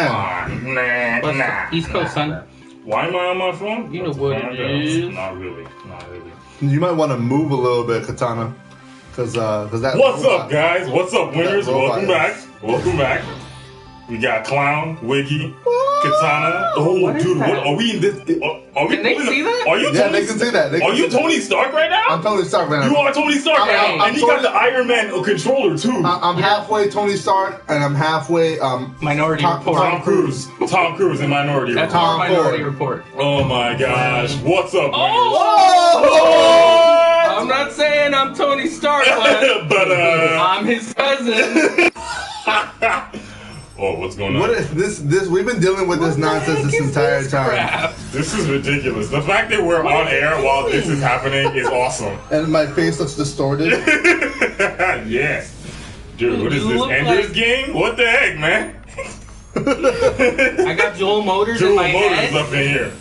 Nah. East Coast, son. Why am I on my phone? You know what it is. Not really. You might want to move a little bit, Katana. Cause that. What's up, guys? What's up, winners? Welcome back. Welcome back. We got Clown, Wiggy, Katana. Oh, What is dude, that? what are we in this? Are we? Can they see that? Are you? Yeah, Tony, they can see that. They can are you see that. Tony Stark right now? I'm Tony Stark right now. You are Tony Stark right now, I'm and you got Tony- the Iron Man controller too. I'm halfway Tony Stark, and I'm halfway Minority Report. Tom Cruise. Tom Cruise in Minority That's Report. our Minority Report. Oh my gosh. What's up, Oh! I'm not saying I'm Tony Stark, but, but I'm his cousin. oh, what's going on? What is this? We've been dealing with this nonsense this entire time, Crap. This is ridiculous. The fact that we're on air while this is happening is awesome. and my face looks distorted. Yes. Dude, what is You this? look Ender's like- Game? What the heck, man? I got Joel Motors in Dual my Motors head. up in here.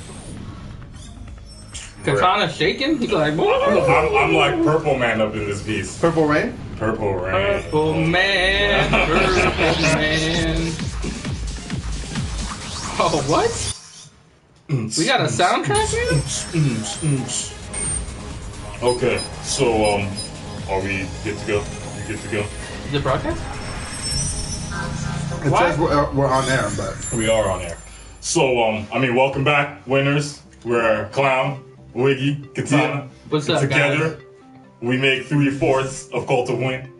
Katana shaking. He's like, I'm like Purple Man up in this piece. Purple Rain. Purple Rain. Purple man, purple man. Oh, what? We got a soundtrack now? Okay, so are we good to go? You good to go? Is it broadcast? It Why? says we're on air, but We are on air. So welcome back, winners. We're Clown, Wiggy, Katana. What's up, Together, guys? we make 3/4 of Cult of Win.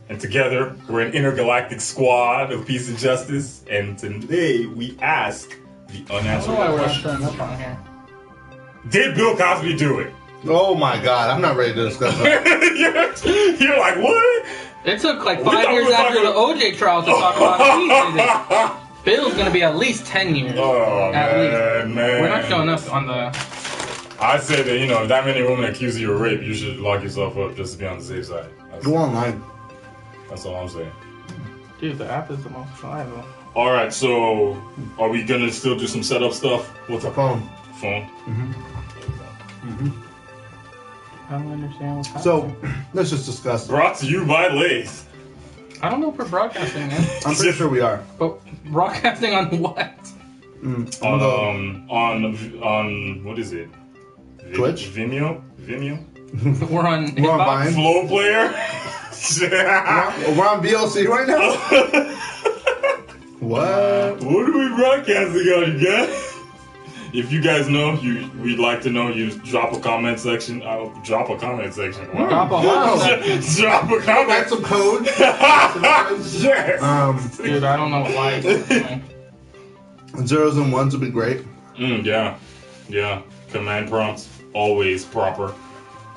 And together, we're an intergalactic squad of peace and justice. And today, we ask the I don't know why unanswerable we're not question. showing up on here. Did Bill Cosby do it? oh my god, I'm not ready to discuss that. You're like, what? It took like We 5 thought we years were after the talking- OJ trial to talk about if he did it. Bill's gonna be at least 10 years. Oh, at least. man. We're not showing up on the. I say that, if that many women accuse you of rape, you should lock yourself up just to be on the safe side. Go online. That's all I'm saying. Dude, the app is the most reliable. All right, so are we gonna still do some setup stuff? What's up? Phone. Phone. I don't understand what's happening. So let's just discuss it. Brought to you by Lace. I don't know if we're broadcasting, man. I'm pretty sure we are. But broadcasting on what? On what is it? Twitch? Vimeo. We're on We're on Hitbox? Vine. Flow player. We're on VLC right now. What? What are we broadcasting on, you guys? If you guys know, we'd like to know. You drop a comment section. Drop a comment section. Wow. Drop a Wow. Drop a Add comment. some code. Yes. Dude, I don't know why. it's doing. Zeros and ones would be great. Yeah. Command prompts always proper.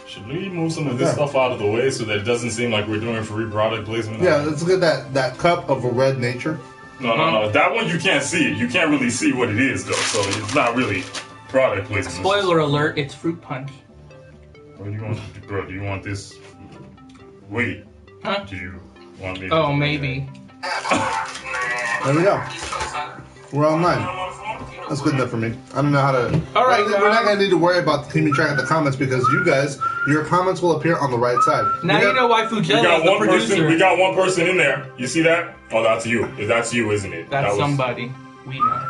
Should we move some of this Yeah. stuff out of the way so that it doesn't seem like we're doing free product placement? Yeah, let's get that cup of a red nature. No. That one you can't see. You can't really see what it is though, so it's not really product placement. Spoiler alert, it's fruit punch. What do you want, bro? Do you want this? Wait. Huh? Do you want me? To Oh, maybe. There we go. We're online. That's good enough for me. I don't know how to. All right, We're not gonna need to worry about keeping track of the comments because your comments will appear on the right side. Now you know why We Fugella got is the one person. producer. We got one person in there. You see that? Oh, that's you. That's you, isn't it? That's That was- somebody we know.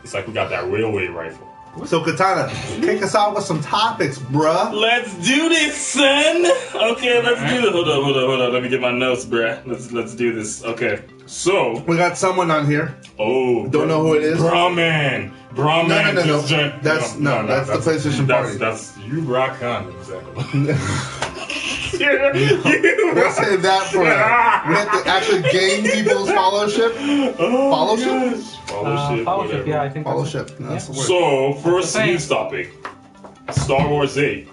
It's like we got that railway rifle. So Katana, kick us out with some topics, bruh. Let's do this, son. Okay, let's do this. Hold on. Let me get my notes, bruh. Let's do this. Okay. So, We got someone on here. don't know who it is? Brahman. No. just joined. That's the PlayStation party. That's you rock condoms. Exactly. We'll save that for. We have to actually gain people's fellowship. Fellowship? Fellowship, Fellowship, whatever. yeah, I think that's Fellowship. That's the word. So, first Thanks. news topic. Star Wars 8.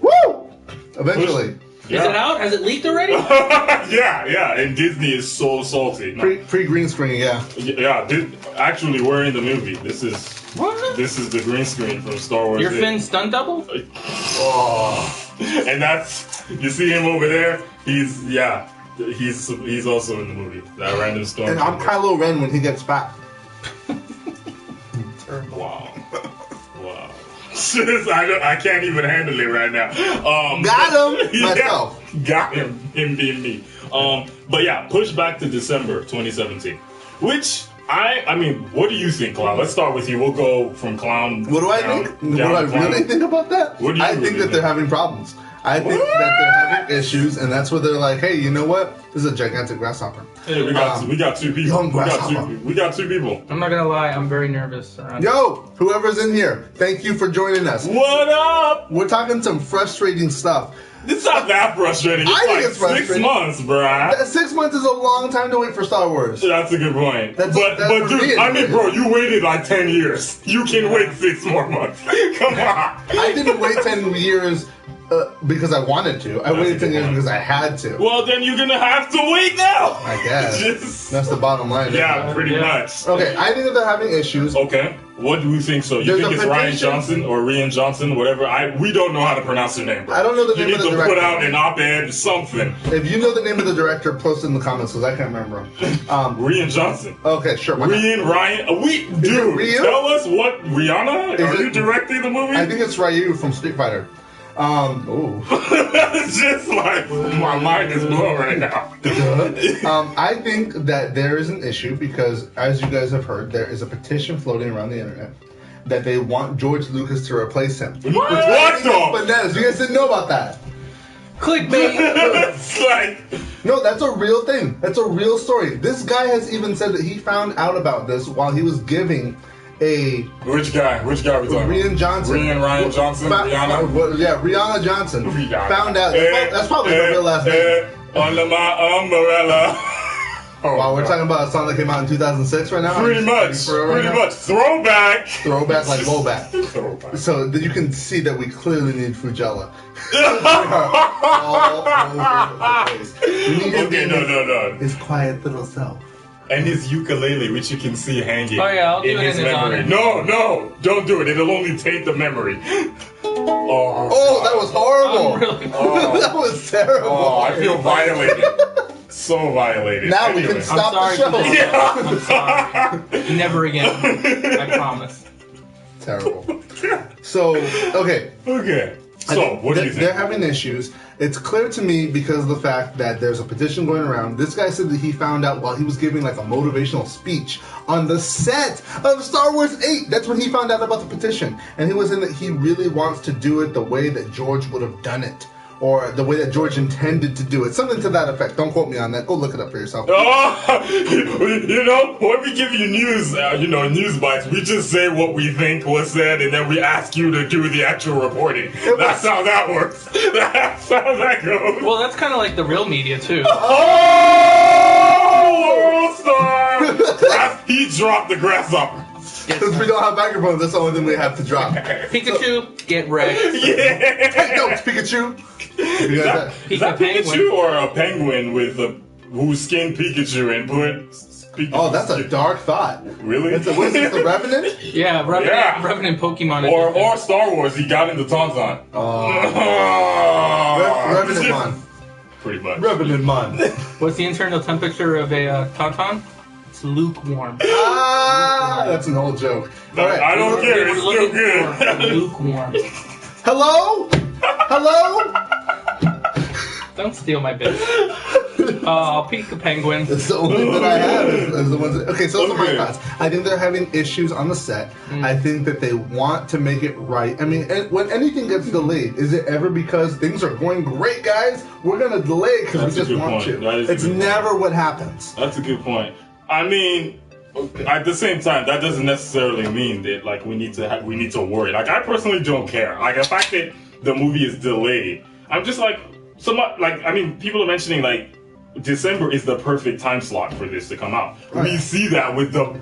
Woo! Eventually. Is it out? Has it leaked already? yeah, and Disney is so salty. No. Pre green screen, yeah. Yeah, actually, we're in the movie. This is What? the green screen from Star Wars. Your 8. Finn stunt double? Oh. And you see him over there. He's also in the movie. That random storm. And I'm Kylo Ren when he gets back. Wow. I can't even handle it right now. Got him myself. Got him being me. But yeah, push back to December 2017. Which I mean, what do you think, Clown? Let's start with you. We'll go from Clown. What do I think? What do I really think about that? What do you I think that they're having problems. I think that they're having issues, and that's where they're like, "Hey, you know what? This is a gigantic grasshopper." Hey, we got two people. We got two people. I'm not gonna lie, I'm very nervous. Yo, whoever's in here, thank you for joining us. What up? We're talking some frustrating stuff. It's not that frustrating. It's I think like it's frustrating. 6 months, bruh. 6 months is a long time to wait for Star Wars. That's a good point. That's but dude, brilliant, I mean, man. bro, you waited like 10 years. You can wait 6 more months. Come on. I didn't wait 10 years because I wanted to. I waited 10 years because I had to. Well, then you're gonna have to wait now. I guess. Just- That's the bottom line. yeah, pretty much. Okay, I think that they're having issues. Okay, what do we think? So you There's think a it's Ryan petition. Johnson or Rian Johnson, whatever? We don't know how to pronounce their name, bro. I don't know the You name need of the to director. put out an op-ed or something. If you know the name of the director, post it in the comments because I can't remember. Rian Johnson. Okay, sure. why not? Ryan. Dude, Ryu? tell us what Rihanna? Is Are you it- directing the movie? I think it's Ryu from Street Fighter. Oh. It's just like my mind is blown right now. I think that there is an issue because, as you guys have heard, there is a petition floating around the internet that they want George Lucas to replace him. What Which the? bananas. You guys didn't know about that. Clickbait! It's like No, that's a real thing. That's a real story. This guy has even said that he found out about this while he was giving a which guy? Which guy we talking Rian about? Johnson. Ryan Johnson. Rihanna. Yeah, Rihanna Johnson. Rihanna. Found out. That's probably her real last name. Under my umbrella. Oh, Wow, we're God. talking about a song that came out in 2006 right now? Pretty much. Throwback. Throwback like blowback. Throwback. So you can see that we clearly need Fugella. All over the place. We need him Okay, being no. his quiet little self. And his ukulele, which you can see hanging. Oh, yeah, I'll do it his in his memory. honor. No, don't do it. It'll only taint the memory. Oh, that was horrible. I'm really- That was terrible. Oh, I feel violated. So violated. Now we Anyway. can stop I'm the sorry, show. I'm sorry. Never again. I promise. Terrible. So, okay. Okay. So, what do you They're think? having issues. It's clear to me because of the fact that there's a petition going around. This guy said that he found out while he was giving like a motivational speech on the set of Star Wars 8. That's when he found out about the petition. And he was saying that he really wants to do it the way that George would have done it. Or the way that George intended to do it. Something to that effect. Don't quote me on that. Go look it up for yourself. Oh, you know, when we give you news, news bites, we just say what we think was said, and then we ask you to do the actual reporting. That's how that works. That's how that goes. Well, that's kind of like the real media, too. Oh, World Star! He dropped the grasshopper. Because we don't have microphones, that's the only thing we have to drop. Pikachu, get wrecked. Yeah. No, it's Pikachu. You guys- Is that Pikachu or a penguin with who skinned Pikachu and put Pikachu? Oh, that's a dark thought. Really? What is this, the Revenant? Yeah, Revenant Pokemon. Or Star Wars, he got into Tauntaun. Revenant Mon. Pretty much. Revenant Mon. What's the internal temperature of a Tauntaun? It's lukewarm. Ah, that's an old joke. All right. I don't care, it's We're still looking good. for lukewarm. Hello? Hello? Don't steal my bit. I'll peek the penguin. It's the only thing that I have is the ones that, okay, so those are my Okay. thoughts. I think they're having issues on the set. I think that they want to make it right. I mean, when anything gets delayed, is it ever because things are going great, guys? We're going to delay it because That's we a just good want point. That to. is a It's good never what happens. That's a good point. I mean, at the same time, that doesn't necessarily mean that like we need to worry. Like I personally don't care. Like the fact that the movie is delayed, I'm just like people are mentioning like December is the perfect time slot for this to come out. We see that with the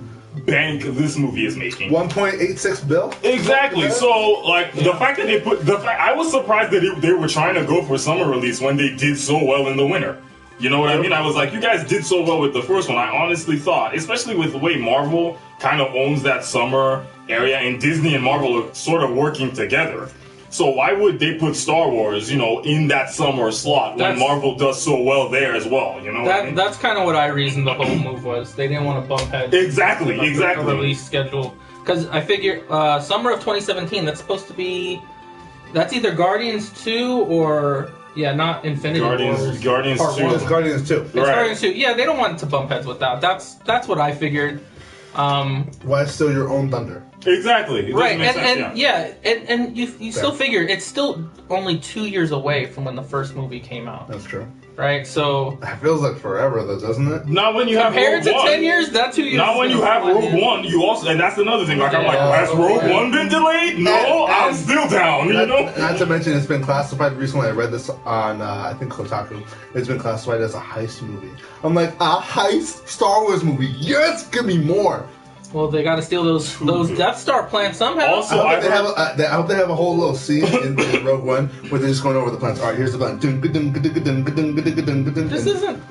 bank this movie is making. 1.86 bill? Exactly. So, like, the fact that I was surprised that they were trying to go for summer release when they did so well in the winter. You know what I mean? I was like, you guys did so well with the first one. I honestly thought, especially with the way Marvel kind of owns that summer area, and Disney and Marvel are sort of working together. So why would they put Star Wars, in that summer slot when Marvel does so well there as well? You know what I mean? That's kind of what I reasoned the whole move was. They didn't want to bump heads. Exactly. A release schedule. Because I figure summer of 2017, that's supposed to be... That's either Guardians 2 or Yeah, not Infinity Wars. Guardians Part 2. one. It's Guardians 2. It's Right. Guardians 2. Yeah, they don't want to bump heads with that. That's what I figured. Why steal your own thunder? Exactly. It Right, doesn't make and sense, yeah, and you still figure it's still only 2 years away from when the first movie came out, That's true. right? So It feels like forever, though, doesn't it? Not when you have compared Rogue to One. 10 years, that 2 years. Not when you have Rogue One. You also, and that's another thing. Like I'm like, has Rogue One been delayed? No, I'm still down. You know. Not to mention, it's been classified recently. I read this on, I think, Kotaku. It's been classified as a heist movie. I'm like, a heist Star Wars movie? Yes, give me more. Well, they got to steal those Death Star plans somehow. Also, I I hope they have a whole little scene in Rogue One where they're just going over the plans. All right, here's the plan. This isn't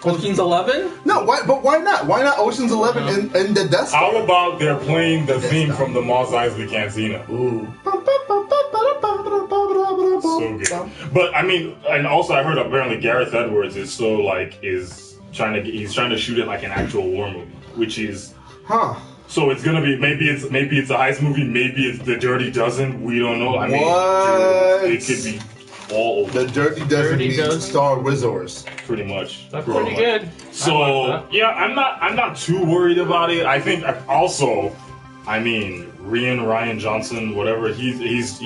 Ocean's 11. No, why? But why not? Why not Ocean's 11 in the Death Star? How about they're playing the theme from the Mos Eisley Cantina? Ooh. So good. But I mean, and also I heard apparently Gareth Edwards is he's trying to shoot it like an actual war movie, which is. Huh. So it's gonna be maybe it's a heist movie, maybe it's The Dirty Dozen. We don't know. I mean, What? dude, it could be all over, The Dirty Dozen Dirty means Dozen? Star Wizards. pretty much. That's Pretty pretty much. good. So I like that. yeah, I'm not too worried about it. I think also, I mean, Ryan Johnson, whatever he's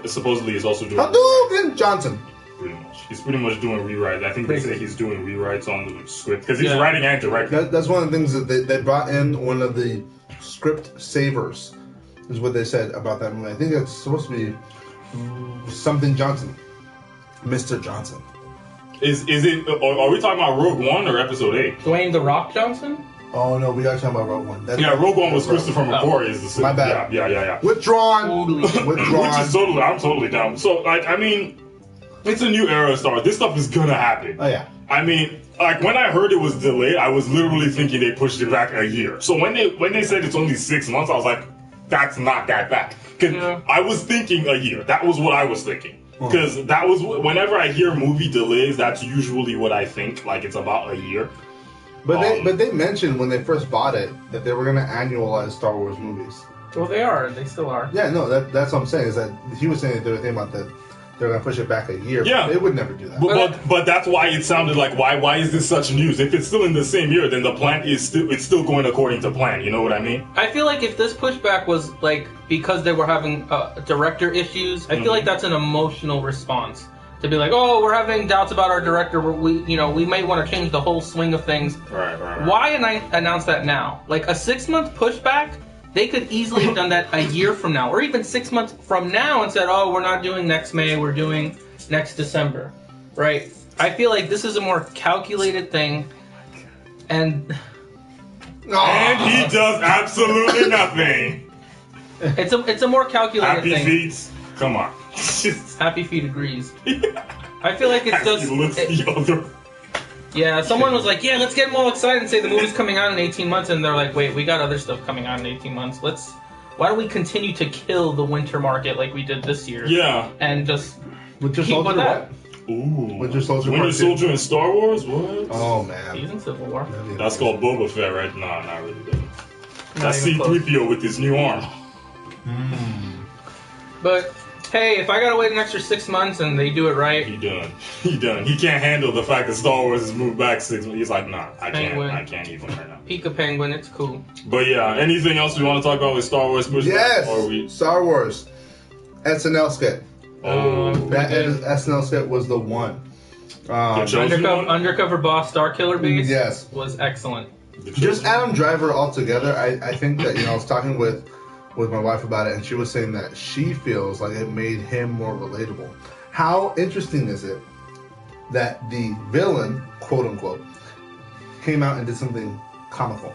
supposedly is also doing. Hadouken Johnson. Pretty much. He's pretty much doing rewrites. I think they say he's doing rewrites on the script because he's Yeah. writing and directing. That's one of the things that they brought in. One of the script savers is what they said about that movie. I think it's supposed to be something Johnson, Mr. Johnson. Is it? Are we talking about Rogue One or Episode 8? Dwayne the Rock Johnson. Oh no, we got to talk about Rogue One. Yeah, Rogue One was Christopher McQuarrie. Is the My bad. Yeah. Withdrawn. Totally. Withdrawn. Which is I'm totally down. So like, I mean, it's a new era of Star Wars. This stuff is gonna happen. Oh yeah. I mean, like when I heard it was delayed, I was literally thinking they pushed it back a year. So when they said it's only 6 months, I was like, that's not that back. Cause Yeah. I was thinking a year. That was what I was thinking. Because that was whenever I hear movie delays, that's usually what I think. Like it's about a year. But they mentioned when they first bought it that they were going to annualize Star Wars movies. Well, they are. They still are. Yeah, no, that's what I'm saying. Is that he was saying that they were thinking about that they're going to push it back a year. Yeah. They would never do that. But that's why it sounded like why is this such news? If it's still in the same year, then the plan is still going according to plan. You know what I mean? I feel like if this pushback was like because they were having director issues, I feel like that's an emotional response to be like, oh, we're having doubts about our director. We may want to change the whole swing of things. Right. Why announce that now? Like a 6-month pushback, they could easily have done that a year from now, or even 6 months from now, and said, "Oh, we're not doing next May. We're doing next December." Right? I feel like this is a more calculated thing, and And he does absolutely nothing. it's a more calculated Happy thing. feet. Come on. Happy Feet agrees. I feel like it's just. He looks the other. Yeah, someone was like, yeah, let's get them all excited and say the movie's coming out in 18 months, and they're like, wait, we got other stuff coming out in 18 months. Why don't we continue to kill the winter market like we did this year? Yeah. And just Winter keep Soldier, with that. what? Ooh. Winter Soldier Winter Part 2. Soldier in Star Wars? What? Oh man. He's in Civil War. That's called Boba Fett, right? Nah, not really. Though. That's even close. C-3PO with his new arm. But hey, if I gotta wait an extra 6 months and they do it right, He done. He can't handle the fact that Star Wars has moved back 6 months. He's like, nah, Penguin. I can't even right now. Pika Penguin, it's cool. But yeah, anything else we want to talk about with Star Wars? Or we, Yes. Star Wars. SNL skit. oh, That did. SNL skit was the one. The chosen one? Undercover Boss Star Killer Base Yes. was excellent. The Just chosen Adam Driver altogether. I think that I was talking with my wife about it, and she was saying that she feels like it made him more relatable. How interesting is it that the villain, quote unquote, came out and did something comical?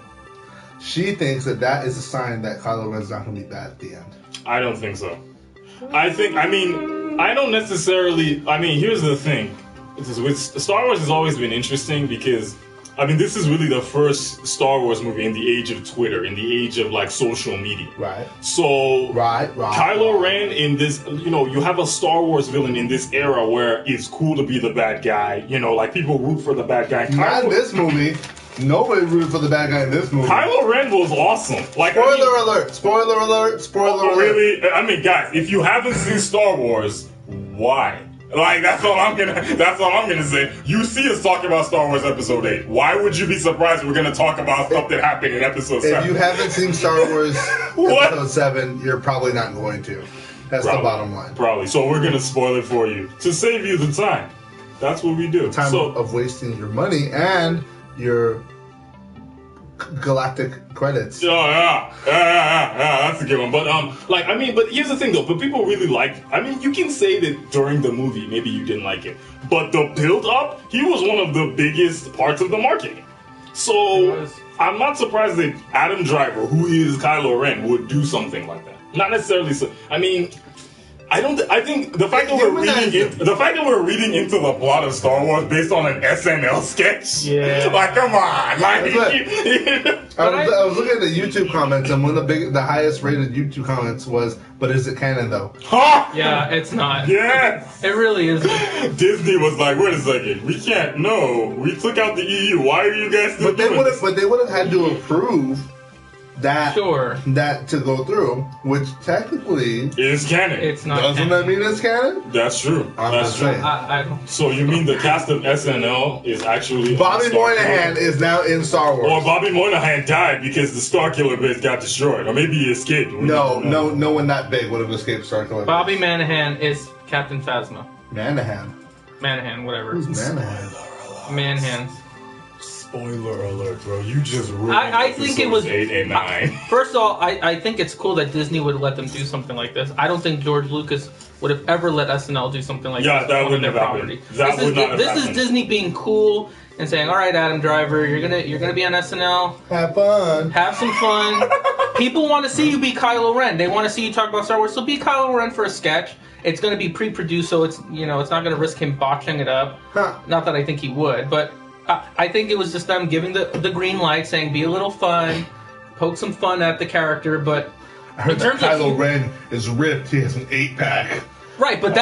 She thinks that is a sign that Kylo Ren's not going to be bad at the end. I don't think so. I don't necessarily. I mean, here's the thing. With Star Wars has always been interesting because, I mean, this is really the first Star Wars movie in the age of Twitter, in the age of like social media. Right. So, Right. Kylo Ren in this, you have a Star Wars villain in this era where it's cool to be the bad guy. Like people root for the bad guy. Not in this movie. Nobody rooted for the bad guy in this movie. Kylo Ren was awesome. Like, Spoiler alert! Spoiler alert! Spoiler Oh, alert! really? I mean, guys, if you haven't seen Star Wars, why? Like that's all I'm gonna say. You see us talking about Star Wars Episode 8. Why would you be surprised we're gonna talk about stuff that happened in Episode 7? If you haven't seen Star Wars What? Episode 7, you're probably not going to. That's the bottom line. Probably. So we're gonna spoil it for you to save you the time. That's what we do. Time So of wasting your money and your galactic credits. oh yeah, that's a good one. But but here's the thing though. But people really like. I mean, you can say that during the movie, maybe you didn't like it, but the build up, he was one of the biggest parts of the marketing. So I'm not surprised that Adam Driver, who is Kylo Ren, would do something like that. Not necessarily. I mean, I think the fact that we're reading into the plot of Star Wars based on an SNL sketch. Yeah. Like, come on. Like, I was looking at the YouTube comments, and one of the highest rated YouTube comments was, "But is it canon though?" ha! Yeah, it's not. Yes. It really isn't. Disney was like, wait a second, we can't. No, we took out the EU. Why are you guys still doing this? But they would have had to approve that to go through, which technically It's canon. It's not. doesn't that mean it's canon? That's true. I'm That's just true. saying. I don't. So you mean the cast of SNL is actually Bobby Star Moynihan Killer? is now in Star Wars. Or Bobby Moynihan died because the Star Killer base got destroyed, or maybe he escaped. No one that big would have escaped Star Killer. Bobby Manahan is Captain Phasma. Manahan, whatever. Who's Manahan? Manhan. Spoiler alert, bro! You just ruined. I think it was 8 and 9. First of all, I think it's cool that Disney would let them do something like this. I don't think George Lucas would have ever let SNL do something like Yeah, this. that on wouldn't their have happened. property. That would not have This is happened. Disney being cool and saying, "All right, Adam Driver, you're gonna be on SNL. Have fun. Have some fun. People want to see you be Kylo Ren. They want to see you talk about Star Wars. So be Kylo Ren for a sketch. It's going to be pre-produced, so it's not going to risk him botching it up. Huh. Not that I think he would, but I think it was just them giving the green light, saying be a little fun, poke some fun at the character. But I heard in that terms of Kylo Ren is ripped. He has an 8-pack. right, but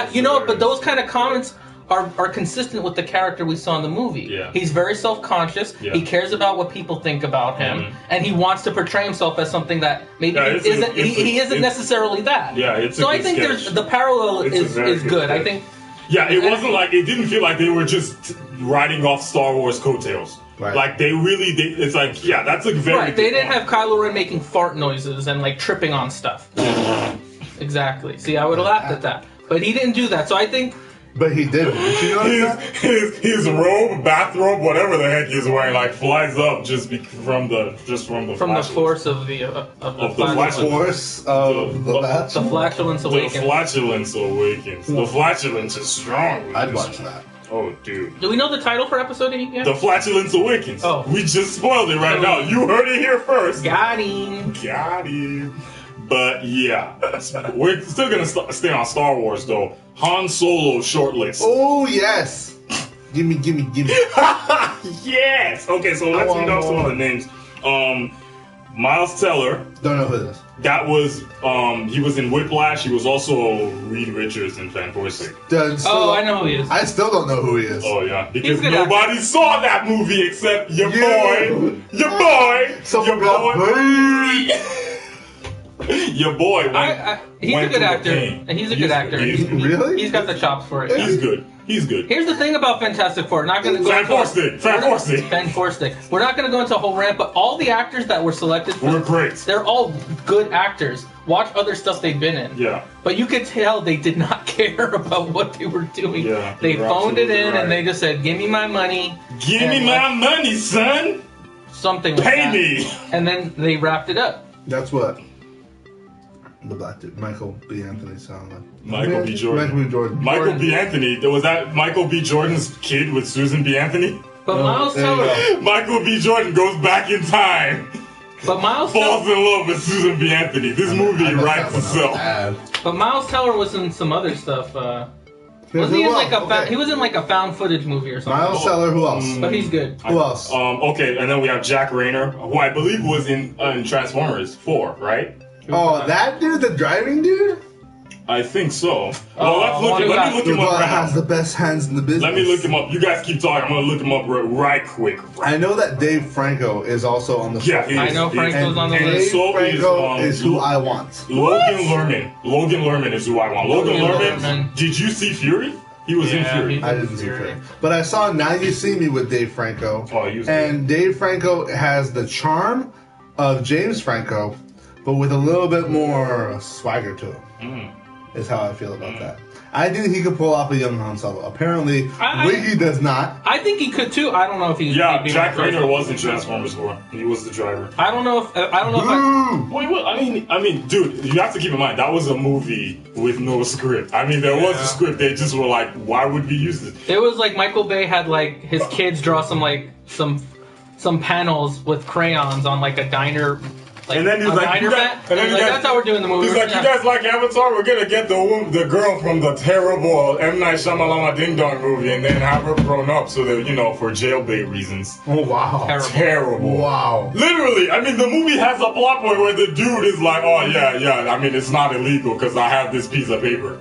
but those kind of comments are consistent with the character we saw in the movie. Yeah. He's very self-conscious. Yeah. He cares about what people think about him, Mhm. and he wants to portray himself as something that maybe he isn't necessarily that. Yeah, it's a so I good think sketch. there's the parallel It's a is very good. good I sketch. think. Yeah, it wasn't like it didn't feel like they were just riding off Star Wars coattails. Right. Like it's like that's a very Right, they good didn't point. have Kylo Ren making fart noises and like tripping on stuff. Exactly. See, I would have laughed at that, but he didn't do that. So I think But he didn't. Did you notice that? his robe, bathrobe, whatever the heck he's wearing, like flies up from the flashes. force of the flash Force of the match. the flatulence The awakens. flatulence awakens. The flatulence is strong. I'd watch that. Oh, dude. Do we know the title for episode 8 yet? The flatulence awakens. Oh. We just spoiled it right now. You heard it here first. Got him. Got him. But yeah, we're still gonna stay on Star Wars though. Han Solo shortlist. Oh yes. Gimme. Yes. Okay, so let's read off some of the names. Miles Teller. Don't know who this is. That was he was in Whiplash. He was also Reed Richards in Fantastic. I know who he is. I still don't know who he is. Oh yeah, He's because a good nobody saw that movie except your You. boy, your boy, Someone your got boy. paid. Your boy He's a went good through the actor. pain. He's a good actor. Really? He's got the chops for it. He's good. He's good. Here's the thing about Fantastic Four. Not going to go Fantastic. Fantastic. We're not going to go into a whole rant, but all the actors that were selected, We're great. they're all good actors. Watch other stuff they've been in. Yeah. But you could tell they did not care about what they were doing. Yeah, They you're phoned it in absolutely right. and they just said, "Give me my money." Give me And, my money, son. something like Pay that. me. And then they wrapped it up. That's what the black dude, Michael B. Anthony, sounded like. Michael B. Jordan. Michael B. Jordan. Michael B. Anthony. Was that Michael B. Jordan's kid with Susan B. Anthony? But Oh, Miles there you Teller, go. Michael B. Jordan goes back in time, falls Teller, in love with Susan B. Anthony. This movie I messed writes that one itself. up bad. but Miles Teller was in some other stuff. Was he in like he was in like a found footage movie or something? Miles Teller, who else? But he's good. Who else? Okay, and then we have Jack Rayner, who I believe was in Transformers 4, right? Oh, that dude, the driving dude? I think so. Well, let me look The him up guy right has now. the best hands in the business. Let me look him up. You guys keep talking. I'm gonna look him up right quick. I know that Dave Franco is also on the Yeah, he I is. know Franco's on the and Dave list. so Franco is who I want. Logan Lerman. Logan Lerman is who I want. Logan Logan Lerman. Lerman. Did you see Fury? He was in Yeah, Fury. he- I didn't see Fury. But I saw Now You See Me with Dave Franco. Oh, he was and Dave Franco has the charm of James Franco, but with a little bit more swagger to him. Is how I feel about that. I think he could pull off a young Han Solo. Apparently, Wiggy does not. I think he could too. I don't know if he's. Yeah, he'd be Jack my Rayner first. was in Transformers 4. He was the driver. I don't know if. I don't know if. I, Wait, what? I mean, dude, you have to keep in mind that was a movie with no script. I mean, there was a script. They just were like, why would we use this? it was like Michael Bay had like his kids draw some panels with crayons on like a diner. Like, And then he's a like, diner you guys- mat. and then He's you like, guys- that's how we're doing the movie. He's like, you guys like Avatar? We're gonna get the girl from the terrible M. Night Shyamalan Ding Dong movie and then have her grown up so that, for jailbait reasons. Oh, wow. Terrible. Wow. Literally, I mean, the movie has a plot point where the dude is like, oh, yeah, I mean, it's not illegal because I have this piece of paper.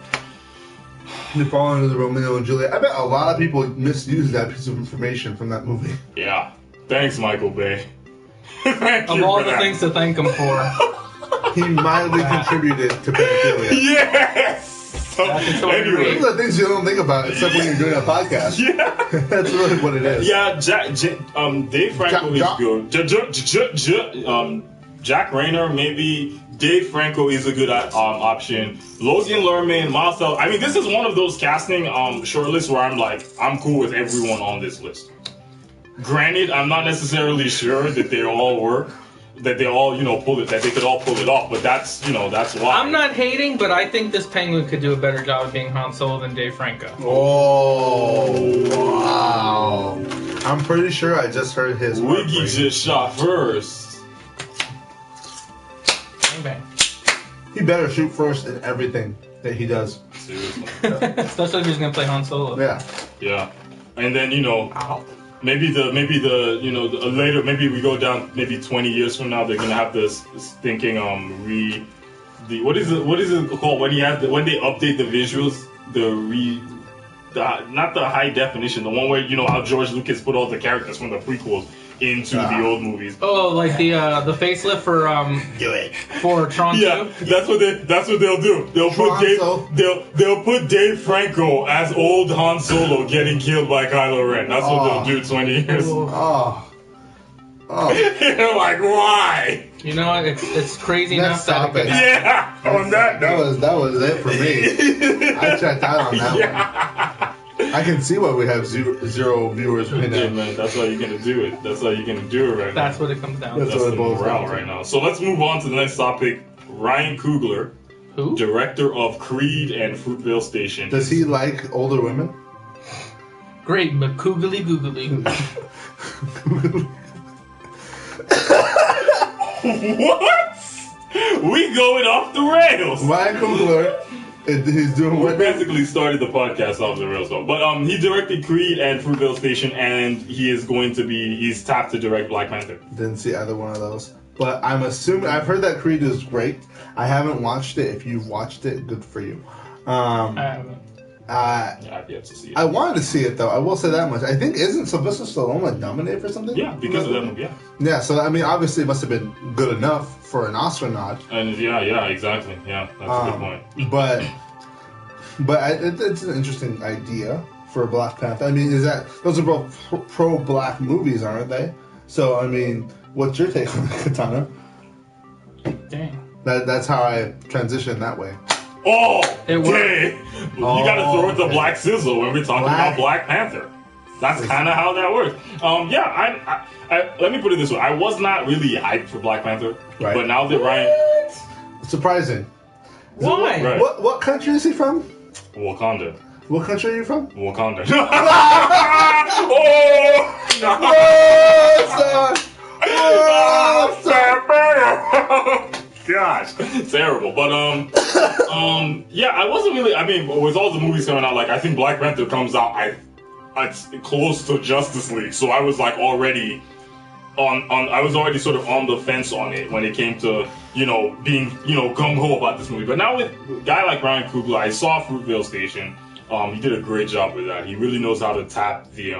They fall into the Romeo and Juliet. I bet a lot of people misuse that piece of information from that movie. Yeah. Thanks, Michael Bay. Thank Of you all for the that. things to thank him for. He mildly contributed to pedophilia. Yes! That's a total Anyway. Those are the things you don't think about except when you're doing a podcast. Yeah. That's really what it is. Yeah, Dave Franco is good. Jack Rayner, maybe. Dave Franco is a good option. Logan Lerman, Miles Teller. I mean, this is one of those casting shortlists where I'm like, I'm cool with everyone on this list. Granted, I'm not necessarily sure that they all work, that they all, that they could all pull it off, but that's why. I'm not hating, but I think this penguin could do a better job of being Han Solo than Dave Franco. Oh, wow. I'm pretty sure I just heard his Wiggy heartbreak. just shot first. Bang bang. He better shoot first in everything that he does. Seriously. Especially if he's gonna play Han Solo. Yeah. Yeah. And then, Ow. maybe later, maybe we go down, maybe 20 years from now, they're gonna have this thinking what is it called when when they update the visuals, not the high definition, the one where how George Lucas put all the characters from the prequels into the old movies. Oh, like the facelift for Do it. for Tron 2? Yeah, that's what they'll do. They'll put Dave Franco as old Han Solo getting killed by Kylo Ren. That's what they'll do 20 years. Oh. You're like, why? You know, it's crazy Let's enough that it stop could it. happen. Yeah, on that note. That was it for me. I checked out on that one. I can see why we have zero viewers right Yeah, now. man, that's how you're gonna do it. That's how you're gonna do it right now. That's what it comes down to. That's That's what the it boils morale down to. right now. So let's move on to the next topic. Ryan Coogler, Who? director of Creed and Fruitvale Station. Does he like older women? Great, but googly googly. What? We going off the rails. Ryan Coogler, he's doing We what? basically started the podcast off the rails, though. But he directed Creed and Fruitvale Station, and he's tapped to direct Black Panther. Didn't see either one of those. But I'm assuming, I've heard that Creed is great. I haven't watched it. If you've watched it, good for you. I I've yet to see it. I wanted to see it though. I will say that much. I think isn't Sylvester Stallone like nominated for something? Yeah, because of that movie, yeah. Yeah. So I mean, obviously, it must have been good enough for an Oscar nod. And yeah, exactly. Yeah, that's a good point. But it's an interesting idea for Black Panther. I mean, those are both pro-black movies, aren't they? So I mean, what's your take on Katana? Dang. That's how I transition that way. Oh, It worked. okay. You gotta throw it to okay. Black Sizzle when we're talking about Black Panther. That's kind of how that works. Yeah, I let me put it this way. I was not really hyped for Black Panther, Right. but now that Ryan Surprising. Why? Right. What country is he from? Wakanda. What country are you from? Wakanda. Gosh, terrible. But yeah, I wasn't really. I mean, with all the movies coming out, like I think Black Panther comes out, it's close to Justice League, so I was like already I was already sort of on the fence on it when it came to being gung ho about this movie. But now with a guy like Ryan Coogler, I saw Fruitvale Station. He did a great job with that. He really knows how to tap the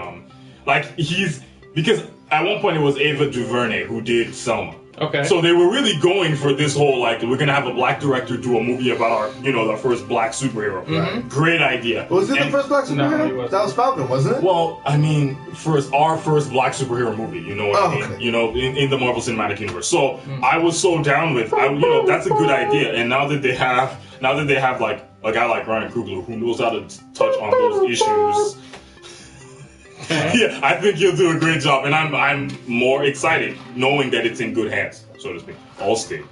because at one point it was Ava DuVernay who did Selma. Okay. So they were really going for this whole like we're gonna have a black director do a movie about our the first black superhero. Mhm. Great idea. Was it the And- first black No, superhero? he wasn't. That was Falcon, wasn't it? Well, I mean, our first black superhero movie, you know what I mean? Okay. You know, in the Marvel Cinematic Universe. So I was so down with, that's a good idea. And now that they have like a guy like Ryan Coogler who knows how to touch on those issues, yeah, I think he'll do a great job. And I'm more excited knowing that it's in good hands, so to speak. Allstate.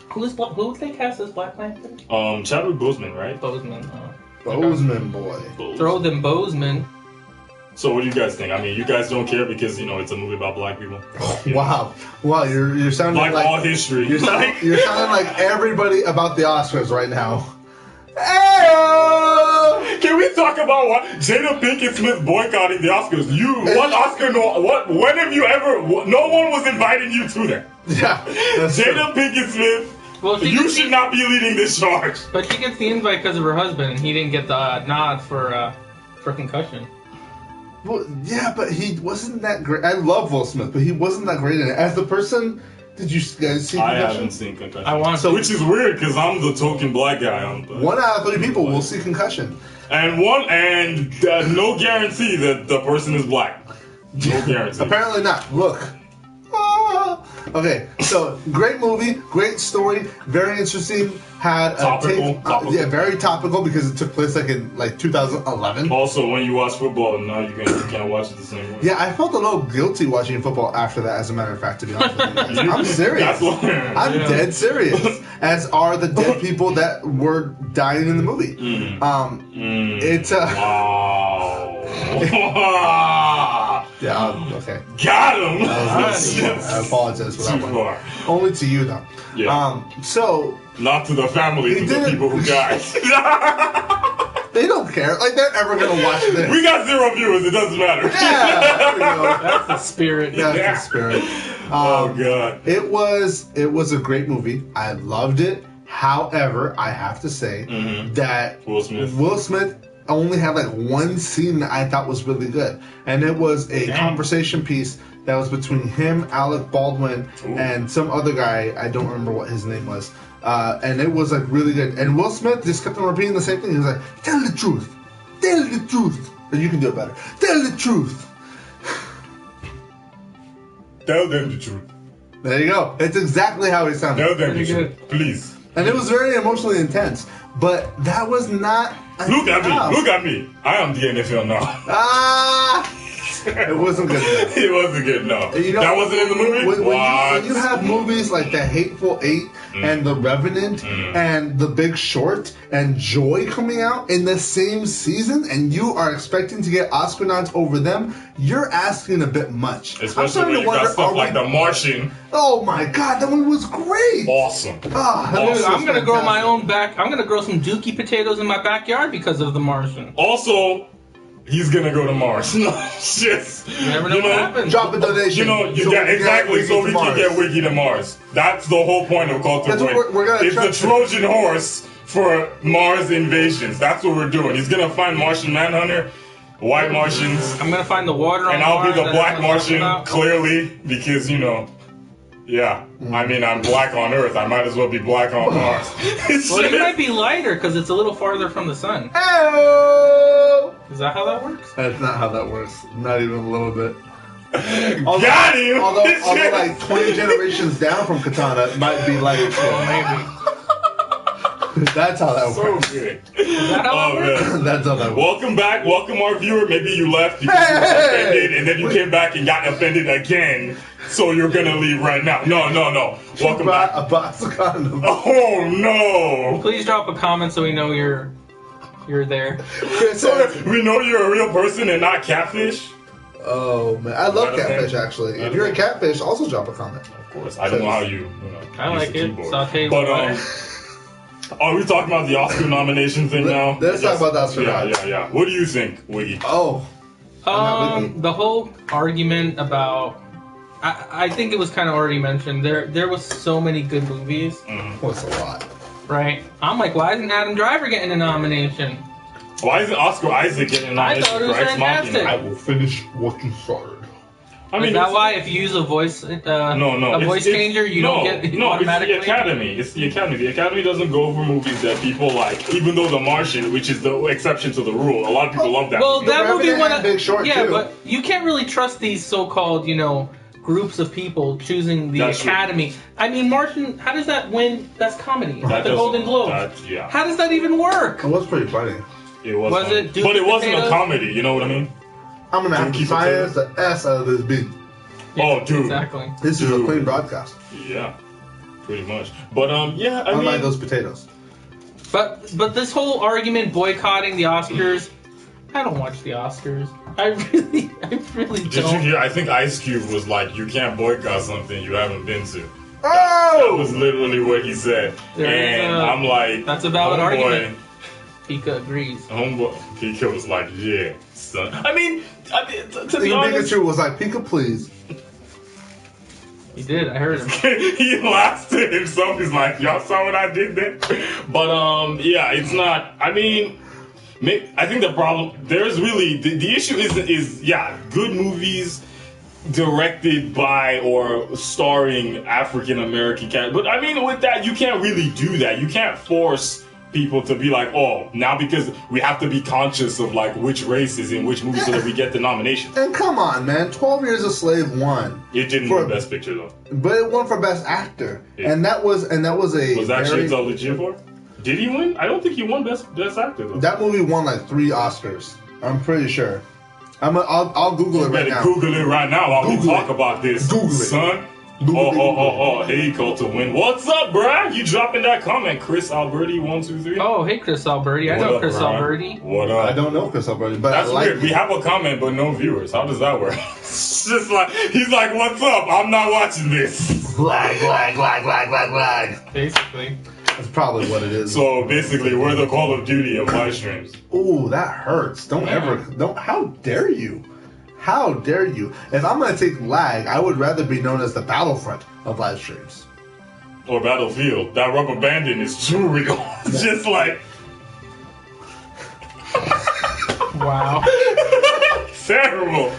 Who would they cast as Black Panther? Chadwick Boseman, right? Boseman. Bozeman boy. Throw them Boseman. So what do you guys think? I mean, you guys don't care because it's a movie about black people. Wow, you're sounding Like all history. You're sounding like everybody about the Oscars right now. Ayo! Can we talk about what Jada Pinkett Smith boycotting the Oscars? When have you ever? No one was inviting you to that. Yeah, that's true. Jada Pinkett Smith, Well, you should not be leading this charge. But she gets the invite because of her husband, and he didn't get the nod for Concussion. Well, yeah, but he wasn't that great. I love Will Smith, but he wasn't that great in it. As the person, did you guys see I Concussion? haven't seen Concussion. I want So- to. Which is weird because I'm the token black guy on. 1 out of 3 people will see Concussion. And no guarantee that the person is black. No guarantee. Apparently not. Look. Ah. Okay, so great movie, great story, very interesting. Had a Topical, topical. yeah, very topical because it took place in 2011. Also, when you watch football, now you can't watch it the same way. Yeah, I felt a little guilty watching football after that. As a matter of fact, to be honest with you, guys. I'm serious. That's what, I'm dead serious. As are the dead people that were dying in the movie. It's Wow. yeah, okay. Got him. I apologize for that Too one. far. Only to you though. Yeah. So Not to the families He of the didn't- people who died. they don't care. Like they're ever gonna watch this. We got 0 viewers. It doesn't matter. Yeah, there we go. That's the spirit. That's Yeah. the spirit. Oh god. It was a great movie. I loved it. However, I have to say that Will Smith. Will Smith only had one scene that I thought was really good, and it was a conversation piece that was between him, Alec Baldwin, and some other guy. I don't remember what his name was, and it was really good. And Will Smith just kept on repeating the same thing. He was like, "Tell the truth, tell the truth." And you can do it better. Tell the truth. Tell them the truth. There you go. It's exactly how he sounded. Tell them the Pretty truth. Please. And it was very emotionally intense, but that was not. Look at me. enough. Look at me. I am the NFL now. Ah, it wasn't good enough. It wasn't good enough. That wasn't in the movie? When you have movies like The Hateful Eight and The Revenant and The Big Short and Joy coming out in the same season, and you are expecting to get Oscar nods over them, you're asking a bit much. Especially when you got stuff like The Martian. Oh my God, that one was great. Awesome. Ah, that Dude, was I'm gonna grow my fantastic. own I'm gonna grow some dookie potatoes in my backyard because of The Martian. Also, he's gonna go to Mars. Just, You never know what happens. Drop a donation. yeah, so we can exactly. get So Wiki we to can Mars. get Wiki to Mars. That's the whole point of Culture That's what Brain. we're gonna It's try the to- Trojan horse for Mars invasions. That's what we're doing. He's gonna find Martian Manhunter, white Martians, I'm gonna find the water on and I'll be Mars the that black everyone's talking Martian, about. clearly, because yeah. I mean, I'm black on Earth. I might as well be black on Mars. Well, you might be lighter because it's a little farther from the sun. Hey-o! Is that how that works? That's not how that works. Not even a little bit. Got him! Although 20 generations down from Katana, it might be like Maybe. that's how that So works. good. Is that how Oh, that works? man. That's how that works. Welcome back. Welcome our viewer. Maybe you left because you were Hey! offended, and then you came back and got offended again. So you're gonna leave right now. No. Welcome Brought back. a box of condoms. Oh no! Please drop a comment so we know you're there. Chris So says, we know you're a real person and not catfish. oh man, I love Not a catfish fan. actually. Not If a you're a fan. catfish, also drop a comment. Of course, I don't know how you. I use like the it. keyboard. Sauteed But with are we talking about the Oscar nomination thing now? Let's talk about the Oscar Yeah. nods. What do you think, Wiggy? Oh, I'm not with the whole argument about I think it was kind of already mentioned. There was so many good movies, what's a lot? right? I'm like, why isn't Adam Driver getting a nomination? Why isn't Oscar Isaac getting a I nomination thought it for was Ex Machina? fantastic. I will finish what you started. I mean, Is that it's- why if you use a voice, no, a voice changer, you don't get automatically? It's the Academy. It's the Academy. The Academy doesn't go for movies that people like. Even though The Martian, which is the exception to the rule, a lot of people love that. Well, movie. that movie Revenant won and Big Short, yeah, too. but you can't really trust these so-called, groups of people choosing the That's true. Academy. I mean, Martian, how does that win Best Comedy? That The doesn't- Golden Globe. yeah. How does that even work? It was pretty funny. It was Was funny. it Dookie But it wasn't Potatoes? a comedy. You know what I mean? I'm gonna have to Dookie science the S out of this beat. Oh, dude. Exactly. This is a Dude. clean broadcast. Yeah, pretty much. But yeah, I Unlike mean, those potatoes. But this whole argument boycotting the Oscars, I don't watch the Oscars. I really did you don't. hear? I think Ice Cube was like, "You can't boycott something you haven't been to." That Oh! was literally what he said, There is and a- I'm like, that's a valid homeboy, argument. Pika agrees. Homeboy, Pika was like, "Yeah, son." I mean, to be Even honest, Pikachu was like, Pika, please. He did. I heard him. he laughs to himself. He's like, "Y'all saw what I did there?" But yeah, it's not. I mean, I think the problem there's really the issue is good movies directed by or starring African American characters. But I mean, with that, you can't really do that. You can't force people to be like, oh, now because we have to be conscious of like which race is in which movie so that we get the nomination. And come on, man. 12 Years a Slave won. It didn't For- win Best Picture though. But it won for Best Actor. Yeah. And that was a Was actually very, legit for? Did he win? I don't think he won Best Actor though. that movie won like 3 Oscars. I'm pretty sure. I'll Google it right Better now. Google it right now while we Google talk it. about this, Google it. son. Google it, Google it. Hey, Culture Win. What's up, bruh? You dropping that comment, Chris Alberti 123? Oh, hey, Chris Alberti. I What know up, Chris bruh? Alberti. What up? I don't know Chris Alberti, but That's I like weird. We have a comment but no viewers. How does that work? It's just like he's like, "What's up? I'm not watching this." lag. Basically. That's probably what it is. So basically, we're the Call of Duty of live streams. Ooh, that hurts. Don't how dare you? How dare you? If I'm gonna take lag, I would rather be known as the Battlefront of live streams. Or Battlefield. That rubber banding is too real. Just like Wow. terrible.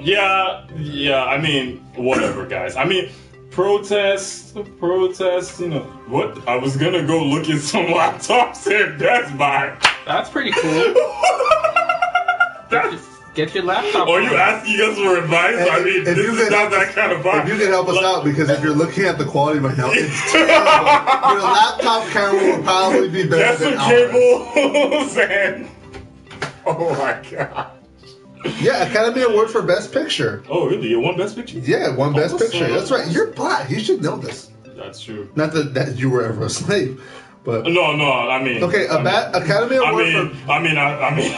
Yeah. I mean, whatever, guys. I mean, protest. You know what? I was gonna go look at some laptops at Best Buy. That's pretty cool. Get your laptop. Are you asking us for advice? I mean, If this you is could- not that kind of vibe. If you can help us out, because if you're looking at the quality right now, it's terrible. Your laptop camera will probably be better Get than some ours. cables and. Oh my god. Yeah, Academy Award for Best Picture. Oh really? You won Best Picture? Yeah, one Best Awesome. Picture. That's right. You're black. You should know this. That's true. Not that you were ever a slave, but No. I mean. okay. Academy Award for I mean.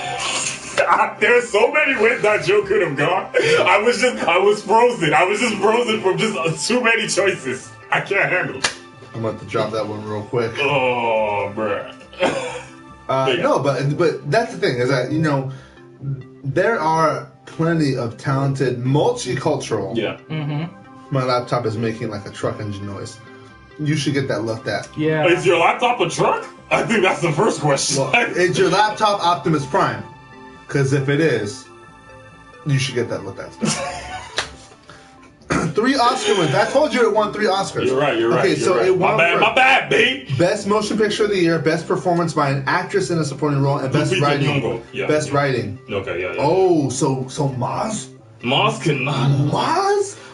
There's so many ways that joke could have gone. I was frozen. I was just frozen from just too many choices. I can't handle it. I'm about to drop that one real quick. Oh, bruh. Yeah. No, but that's the thing is that there are plenty of talented, multicultural. Yeah. My laptop is making like a truck engine noise. You should get that looked at. Yeah. Is your laptop a truck? I think that's the first question. Well, is your laptop Optimus Prime? Because if it is, you should get that looked at. 3 Oscar wins. I told you it won 3 Oscars. You're right. Okay, so right. it won My bad, babe. Best Motion Picture of the Year, Best Performance by an Actress in a Supporting Role, and Best Lupita Writing. Nyong'o. Yeah. Best Writing. Okay, yeah. Oh, so Maz? Maz Kanata.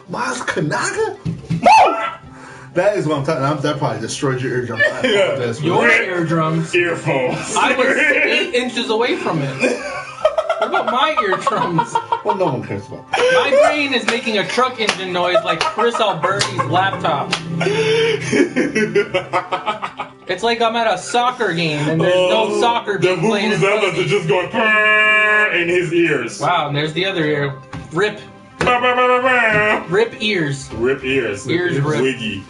Maz Kanata? That is what I'm talking about. That probably destroyed your eardrum. I apologize for Your that. eardrums. Earphones. I was 8 inches away from it. What about my eardrums? Well, no one cares about that. My brain is making a truck engine noise like Chris Alberti's laptop. It's like I'm at a soccer game and there's no soccer The being played in front of vuvuzelas me. are just going "Purr" in his ears. Wow, and there's the other ear. Rip ears. Rip ears. Ears rip. Wiggy.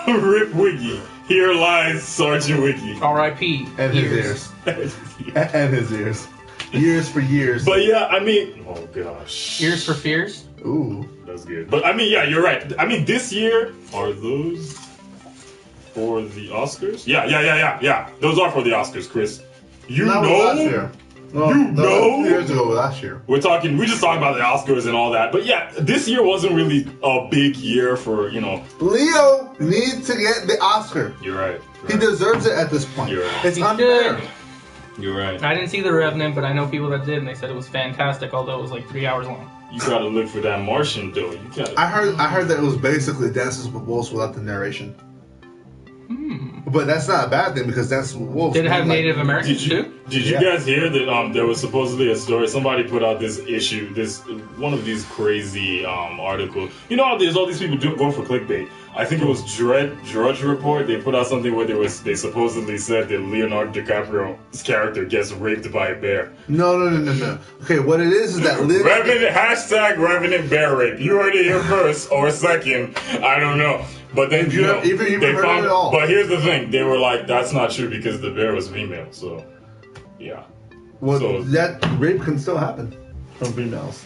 Rip Wiggy. Here lies Sergeant Wiggy. R.I.P. And his ears. And his ears. Years for years. But yeah, I mean, oh gosh. Ears for fears. Ooh. That's good. But I mean, yeah, you're right. I mean, this year, are those for the Oscars? Yeah. Those are for the Oscars, Chris. You That was know? last year. Well, You no, know? 2 years ago, last year. We just talking about the Oscars and all that. But yeah, this year wasn't really a big year for, Leo needs to get the Oscar. You're right. He deserves it at this point. You're right. It's He unfair. should. You're right. I didn't see The Revenant, but I know people that did, and they said it was fantastic, although it was like 3 hours long. You gotta look for that Martian, though. You gotta. I heard that it was basically Dances with Wolves without the narration. But that's not a bad thing because Dances with Wolves. Did it have like- Native Americans too? Did you Yeah. guys hear that there was supposedly a story? Somebody put out this issue, one of these crazy articles. You know how there's all these people going for clickbait. I think it was Drudge Report. They put out something where they supposedly said that Leonardo DiCaprio's character gets raped by a bear. No. Okay, what it is that Revenant bear rape. You heard it here first or second. I don't know. But then If you heard it at all. But here's the thing: they were like, "That's not true because the bear was female." So, yeah. Well, So- that rape can still happen from females.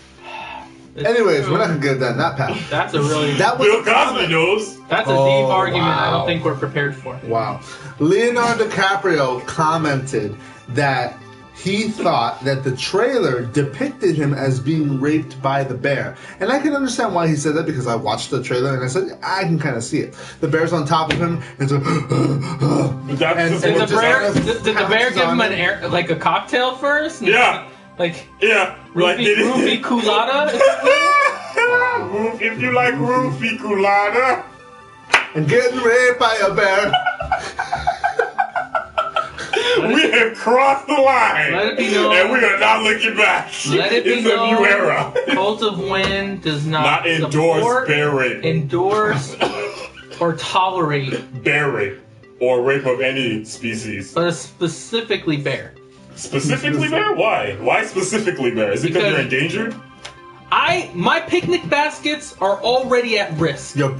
It's Anyways, true. we're not gonna get down that path. That's a really That was Bill Cosby knows. that's a Oh, deep argument. I wow. don't think we're prepared for. Wow. Leonardo DiCaprio commented that he thought that the trailer depicted him as being raped by the bear. And I can understand why he said that because I watched the trailer and I said, I can kind of see it. The bear's on top of him and so. But that's And just Did what the bear? just- Did the bear give him like a cocktail first? Yeah. Like Yeah. Like roofie colada? If you like roofie colada. and getting raped by a bear. We have crossed the line, Let it be known. and we are not looking back. Let it be It's a known. new era. Cult of Wind does not, Not endorse support, bear rape, endorse, or tolerate, bear rape, or rape of any species. but specifically bear. Specifically bear? Why? Why specifically bear? Is it because Because- they're endangered? My picnic baskets are already at risk. Your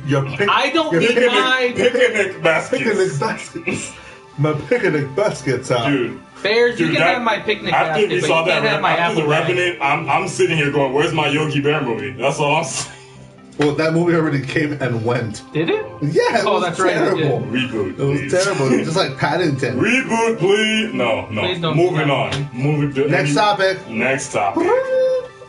I don't your need picnic- my Picnic baskets. picnic baskets. My picnic baskets out. Dude. bears. You Dude, can that- have my picnic After basket, we but saw you that, can't have my after the apple bag. Revenant, I'm sitting here going, "Where's my Yogi Bear movie?" That's all I'm saying. Well, that movie already came and went. Did it? Yeah, it Oh, was that's right, it terrible. did. Reboot, It was please. terrible. It was just like Paddington. Reboot, please. No. Please don't do Moving that. on. Moving to Next topic. Next topic.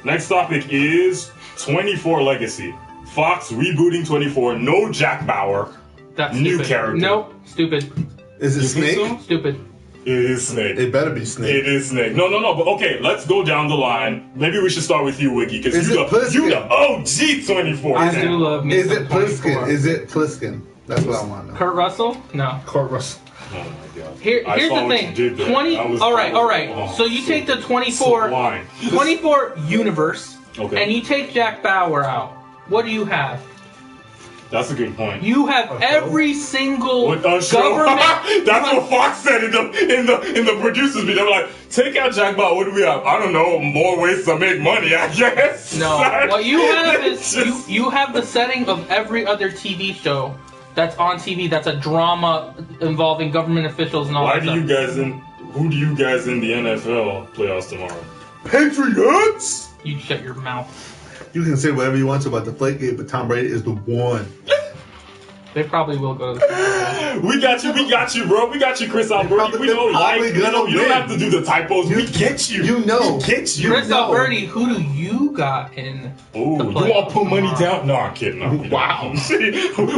Next topic is 24 Legacy. Fox rebooting 24. No Jack Bauer. That's New stupid. character. Nope. Stupid. Is it You think Snake? so? Stupid. It is Snake. It better be Snake. It is Snake. No. But okay, let's go down the line. Maybe we should start with you, Wiggy, because Is you it Pliskin? the OG 24. I fan. do love me. Is some it Pliskin? 24. Is it Pliskin? That's what I want to know. Kurt Russell? No. Kurt Russell. Oh my god. Here's I the saw what thing. you did there. 20. That was- All right. oh, So you take the 24, sublime. 24 universe, Okay. and you take Jack Bauer out. What do you have? That's a good point. You have every single What the show? government. That's what Fox said in the producers meeting. They were like, "Take out Jack Bauer. What do we have? I don't know. More ways to make money, I guess." No, what you have is Just- you have the setting of every other TV show that's on TV. That's a drama involving government officials and all Why that do you stuff. guys who do you guys in the NFL playoffs tomorrow? Patriots! You shut your mouth. You can say whatever you want to about the Deflategate, but Tom Brady is the one. They probably will go to the Super Bowl. We got you, bro. We got you, Chris Alberti. We don't like, probably you gonna don't win. have to do the typos. We get you. You know. We get you. Chris know. Alberti, who do you got in? Ooh, the you want to put money playoffs down? No, I'm kidding. No, we don't. Wow.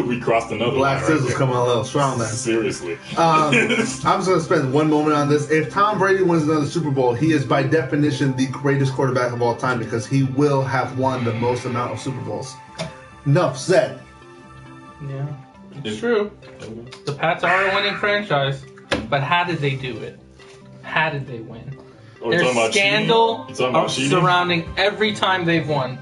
We crossed another Black line right Sizzles there. coming a little strong, man. Seriously. I'm just going to spend one moment on this. If Tom Brady wins another Super Bowl, he is by definition the greatest quarterback of all time because he will have won the most amount of Super Bowls. Enough said. Yeah, it's true. The Pats are a winning franchise, but how did they do it? How did they win? Oh, There's you're talking about scandal cheating? You're talking about cheating? surrounding every time they've won.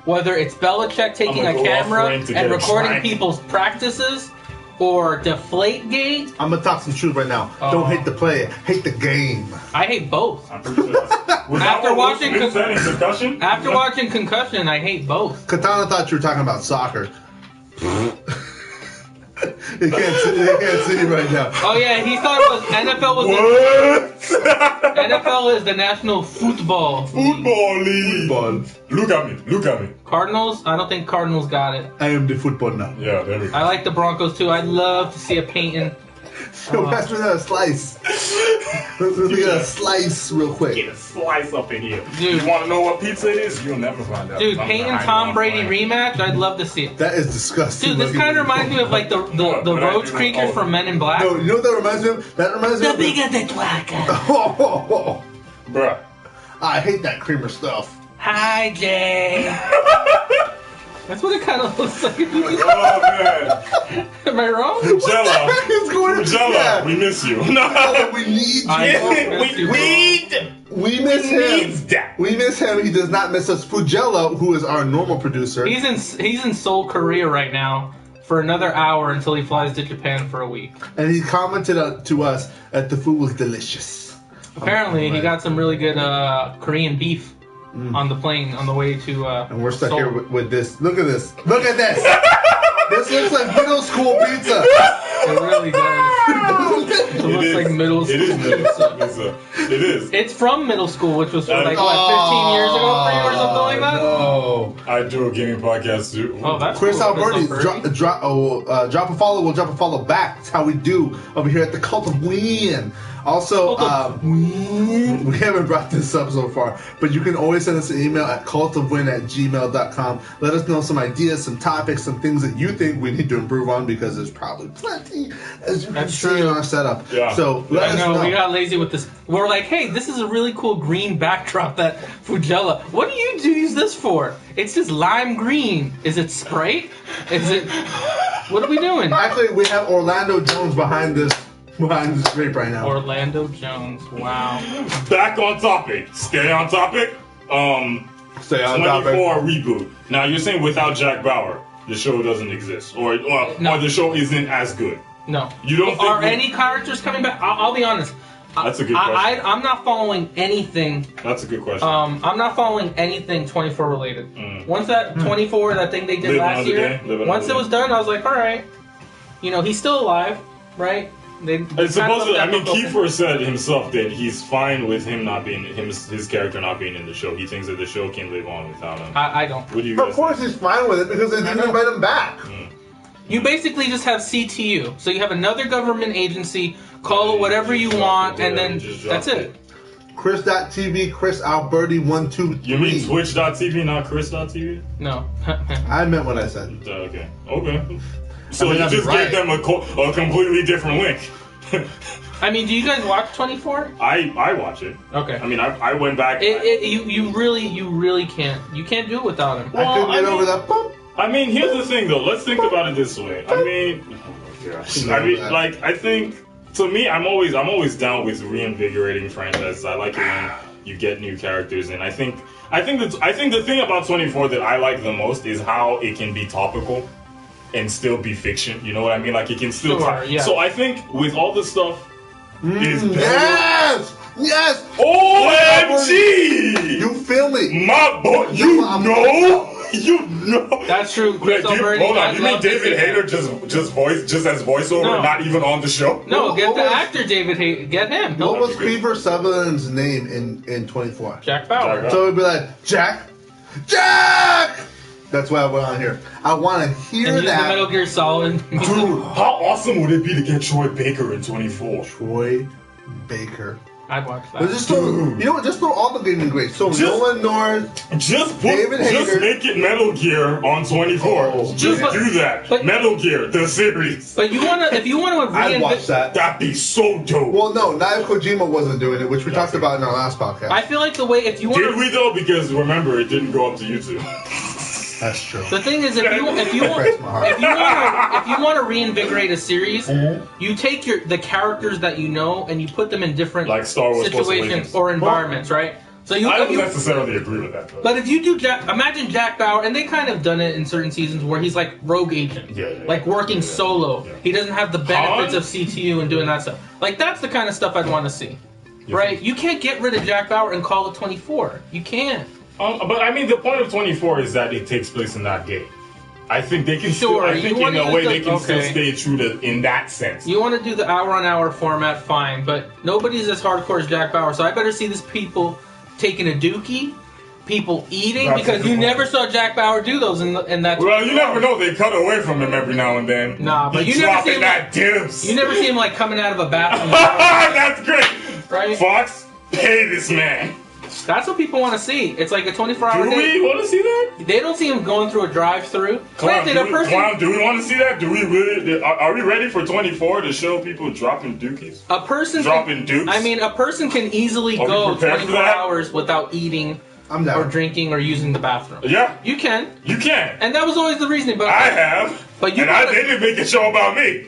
Whether it's Belichick taking I'm a gonna go off camera rank to and get a recording drink. people's practices, or Deflategate. I'm going to talk some truth right now. Oh. Don't hate the player, hate the game. I hate both. I'm pretty sure. Was that After what Will watching Smith said in Concussion? After watching Concussion, I hate both. Katana thought you were talking about soccer. They can't see you right now. Oh yeah, he thought it was NFL was What? NFL is the national football. Football league. Football. Look at me. Cardinals? I don't think Cardinals got it. I am the football now. Yeah, there we go. I like the Broncos too. I'd love to see a Peyton So pass me that slice. Let's get a slice real quick. Get a slice up in here. Dude. You want to know what pizza it is? You'll never find out. Dude, I'm Peyton behind Tom on Brady playing. rematch. I'd love to see it. That is disgusting. Dude, this looking. kind of reminds me of like the What I roach do? creatures Oh. from Men in Black. No, you know what that reminds me of? That reminds me of. de Tuaca. Oh, Bruh. I hate that creamer stuff. Hi, Jay. That's what it kind of looks like. Oh, man. Am I wrong? Jella. It's going to Jella, we miss you. Oh, we need I you. don't miss you, bro. We miss needs him. that. We miss him. He does not miss us. Fujella, who is our normal producer, He's in Seoul, Korea right now for another hour until he flies to Japan for a week. and he commented to us that the food was delicious. Apparently, he got some really good Korean beef on the plane on the way to. And we're stuck Seoul. here with this. Look at this. Look at this. This looks like middle school pizza. It really does. It looks like middle school It is middle pizza. school pizza. It is. It's from middle school, which was like Oh, what 15 years ago for you or something like that. No. I do a gaming podcast too. Oh, that's Chris cool. Alberti, Chris Alberti. drop a follow. We'll drop a follow back. That's how we do over here at the Cult of Win. Also, Cult of we haven't brought this up so far, but you can always send us an email at cultofwin@gmail.com. Let us know some ideas, some topics, some things that you think we need to improve on because there's probably plenty, as you can That's see true. in our setup. Yeah. So let I us know, know. we got lazy with this. We're like, hey, this is a really cool green backdrop that Fujella. What do you use this for? It's just lime green. Is it Sprite? Is it? What are we doing? Actually, we have Orlando Jones behind this scrape right now. Orlando Jones. Wow. Back on topic. Stay on topic. Stay on topic. 24 reboot. Now you're saying without Jack Bauer, the show doesn't exist, or No. the show isn't as good. No. You don't think Are we- any characters coming back? I'll be honest. That's a good question. I'm not following anything. That's a good question. I'm not following anything 24 related. Once that 24, that thing they did Live last another year, day, live once another it was done, I was like, all right. You know, he's still alive, right? It's supposed to. I mean, Kiefer said himself that he's fine with him not being his character not being in the show. He thinks that the show can live on without him. I don't. What do you guys Of course, he's fine with it because they didn't invite him back. You basically just have CTU. So you have another government agency, call it whatever you want, and then that's it. Chris.tv, Chris Alberti 123. You mean Twitch.tv, not Chris.tv? No. I meant what I said. Okay. Okay. So I mean, you that'd be just right. gave them a completely different link. I mean, do you guys watch 24? I watch it. Okay. I mean, I went back. You really can't. You can't do it without him. I couldn't get over that. Boop. I mean, here's the thing, though. Let's think about it this way. I mean, oh my gosh. I mean, like, I think to me, I'm always down with reinvigorating franchises. I like it when you get new characters, and I think the thing about 24 that I like the most is how it can be topical and still be fiction. You know what I mean? Like, it can still. Sure, yeah. So I think with all the stuff is better. Yes! Yes! OMG! You feel me? My boy, you know. That's true. Chris Wait, Alberti, hold on, I you mean love David this. Hayter just as voiceover, No. not even on the show? No, get What the was- actor David Hayter. Get him. What He'll- was Kiefer Sutherland's name in 24? Jack Bauer. Jack So it'd be like, Jack! That's why I went on here. I want to hear And use the that. Metal Gear Solid. Dude, how awesome would it be to get Troy Baker in 24? Troy Baker. I'd watch But that. just throw, you know what? Just throw all the gaming greats. So Just- Nolan North. Just David Hayter. make it Metal Gear on 24. Oh, just man. do that. But- Metal Gear, the series. But if you wanna I'd watch reinvent, that. That'd be so dope. Well, no, Naoya Kojima wasn't doing it, which we talked about in our last podcast. I feel like the way if you want Did we though? Because remember, it didn't go up to YouTube. That's true. The thing is, if you want to reinvigorate a series, you take the characters that you know and you put them in different Like Star Wars Force situations Awakens. or environments, right? So I don't necessarily agree with that, though. but if you do imagine Jack Bauer, and they kind of done it in certain seasons where he's like rogue agent, Yeah. like working solo. Yeah. He doesn't have the benefits Han? of CTU and doing that stuff. Like that's the kind of stuff I'd want to see, right? You can't get rid of Jack Bauer and call it 24. You can't. But I mean, the point of 24 is that it takes place in that game. I think they can Sure, I you think wanna in a use way the- they can still okay. stay true to in that sense. You want to do the hour-on-hour format, fine, but nobody's as hardcore as Jack Bauer, so I better see these people taking a dookie, people eating? That's Because a good you point. never saw Jack Bauer do those in that. Well, you never know. They cut away from him every now and then. Nah, but He you never dropping see him that dips. You never see him like coming out of a bathroom. That's great. Right? Fox, pay this man. That's what people want to see. It's like a 24-hour Do day. we want to see that? They don't see him going through a drive-through. Clown, Granted, a person, do we want to see that? Do we really? Are we ready for 24 to show people dropping dookies? a person, Dropping dukes? I mean, a person can easily Are we go prepared for 24 that? hours without eating I'm or down. drinking or using the bathroom. Yeah, You can, you can. and that was always the reasoning. But I have. But you and I gotta- didn't make a show about me.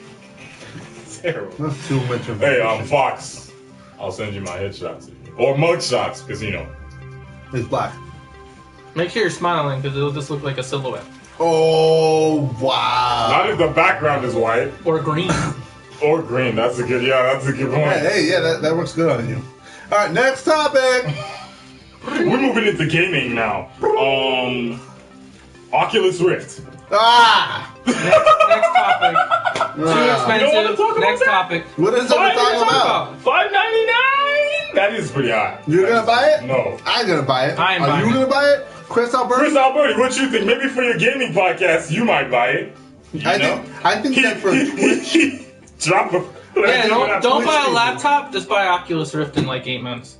Terrible. That's too much of Hey, Fox, I'll send you my headshots or mug shots because you know. It's black. make sure you're smiling because it'll just look like a silhouette Oh, wow. Not if the background is white or green. or green. That's a good. Yeah, that's a good point. Hey, yeah, that works good on you. All right, next topic. We're moving into gaming now. Oculus Rift. Ah! Next topic. Too Ah. You don't wanna expensive. talk about Next that? topic. What is it we're talking about? $5.99. That is pretty high. You're gonna buy it? No. I'm gonna buy it. I am Are buying you it. gonna buy it? Chris Alberti? Chris Alberti, what you think? Maybe for your gaming podcast, you might buy it. You know? I think that for Twitch. Drop a. Yeah, don't buy a Twitch laptop. Just buy Oculus Rift in like 8 months.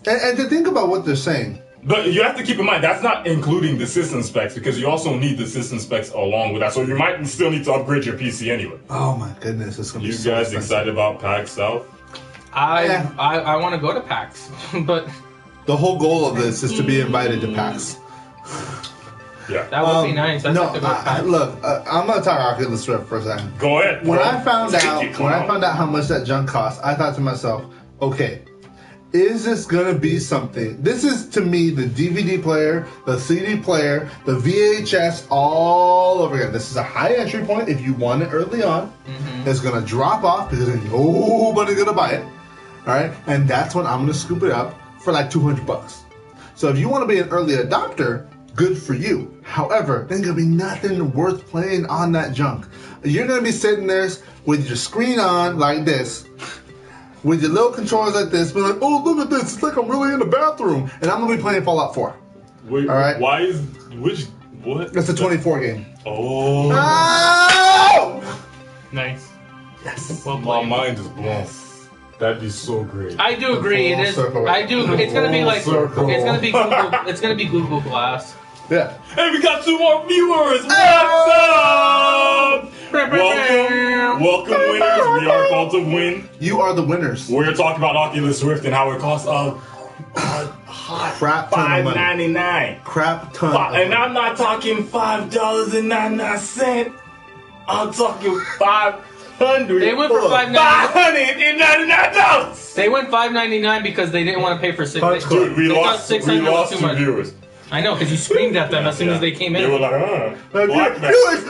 And to think about what they're saying. But you have to keep in mind that's not including the system specs because you also need the system specs along with that. So you might still need to upgrade your PC anyway. Oh my goodness, it's gonna You be so guys expensive. excited about PAX South? Yeah. I want to go to PAX, but The whole goal of this is to be invited to PAX. Yeah. that would be nice. I'd No, like to go to PAX. look, I'm gonna talk Oculus Rift for a second. Go ahead. When bro. I found Take out, it, when I clown. found out how much that junk cost, I thought to myself, okay, is this gonna be something? This is to me the DVD player, the CD player, the VHS all over again. This is a high entry point if you want it early on. It's gonna drop off because ain't nobody gonna buy it. All right, and that's when I'm gonna scoop it up for like $200. So if you want to be an early adopter, good for you. However, there's gonna be nothing worth playing on that junk. You're gonna be sitting there with your screen on like this, with your little controllers like this, be like, oh look at this, it's like I'm really in the bathroom, and I'm gonna be playing Fallout 4. Wait, all right. Why is which what? That's a 24 game. Oh, Oh! Nice. Yes. Well my played. mind is blown. That'd be so great. I do agree. It Full is. circle. I do. Agree. It's gonna be Full like. circle. It's gonna be Google. It's gonna be Google Glass. Yeah. Hey, we got 2 more viewers. What's up? Welcome, winners. We are called to win. You are the winners. We're talking about Oculus Rift and how it costs a hot Crap ton of money. $5.99. Crap ton. of And money. I'm not talking $5.99. I'm talking 500. They went for $5.99. $599. They went $5.99 because they didn't want to pay for six. Punch Club. Dude, we They thought lost 600 was 2 too much. viewers. I know because you screamed at them as soon as they came in. They were like, black man. Viewers,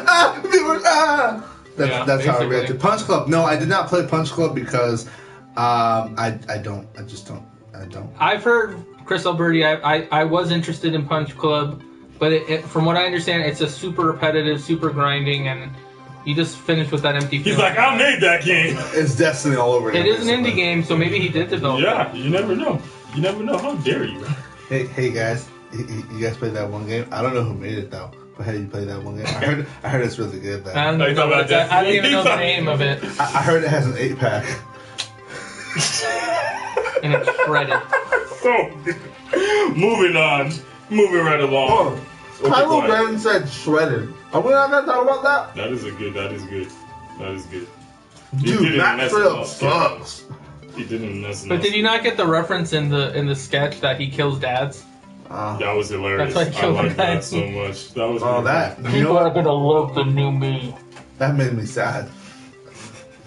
viewers, That's, Yeah, that's how I basically. reacted. Punch Club. No, I did not play Punch Club because I don't. I just don't. I don't. I've heard Chris Alberti. I was interested in Punch Club, but from what I understand, it's a super repetitive, super grinding, and you just finish with that empty. He's feeling. like, I made that game. It's Destiny all over again. It is an basically. indie game, so maybe he did develop. Yeah, you never know. You never know. How dare you? Hey guys, you guys played that one game? I don't know who made it though. But hey, you played that one game? I heard it's really good. Though. I don't Like even know about what that- I don't even know the Destiny. name of it, I heard it has an 8-pack. and it's shredded. So, moving on. Moving right along. Okay, go Kylo ahead. Ren said shredded. Are we not gonna talk about that? That is good. That is good. You Dude, didn't that mess trail it up. sucks. He didn't mess it But up. did you not get the reference in the sketch that he kills dads? That was hilarious. That's why I I killed like him. that so much. That was Oh, really that. good. You know what? gonna love the new me. That made me sad.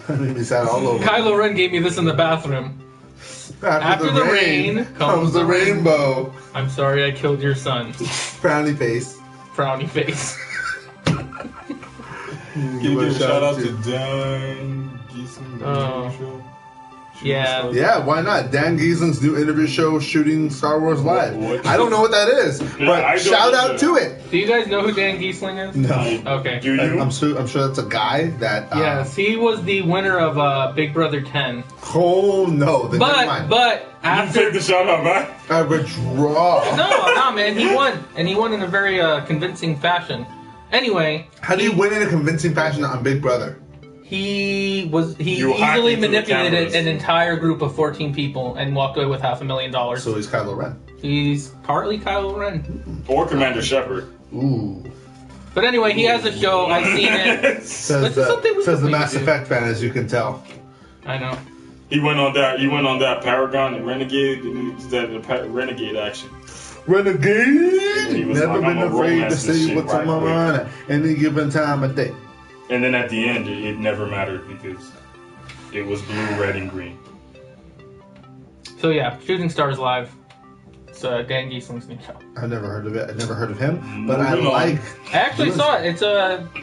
That made me sad all over. Kylo Ren gave me this in the bathroom. After the rain comes the rainbow. I'm sorry I killed your son. Frowny face. Frowny face. Give a shout out to Dan Geeson. Oh. Yeah. Yeah, why not? Dan Giesling's new interview show, Shooting Star Wars Live. What? I don't know what that is, I but don't shout out either. to it. Do you guys know who Dan Giesling is? No. Okay. Do you? I'm sure that's a guy that. Yes, he was the winner of Big Brother 10. Oh no! Then never mind. But You after take the shot out back. I withdraw. no, man, he won, and he won in a very convincing fashion. Anyway, How do you win in a convincing fashion on Big Brother? he You hacked easily into the manipulated cameras. an entire group of 14 people and walked away with $500,000. So he's Kylo Ren. He's partly Kylo Ren. Or Commander Shepard. Ooh. But anyway, he has a show. I've seen it. Says This is something we the could Mass do. Effect fan, as you can tell. I know. He went on that Paragon and Renegade, and he did that Renegade action. Renegade! He was Never like, been "I'ma afraid to romance this say shit what's right on my mind at any given time of day. And then at the end, it never mattered because it was blue, red, and green. So yeah, Shooting Stars Live. It's Dan Giesling's new show. I've never heard of it. I've never heard of him. But I Moving on. like... I actually saw it.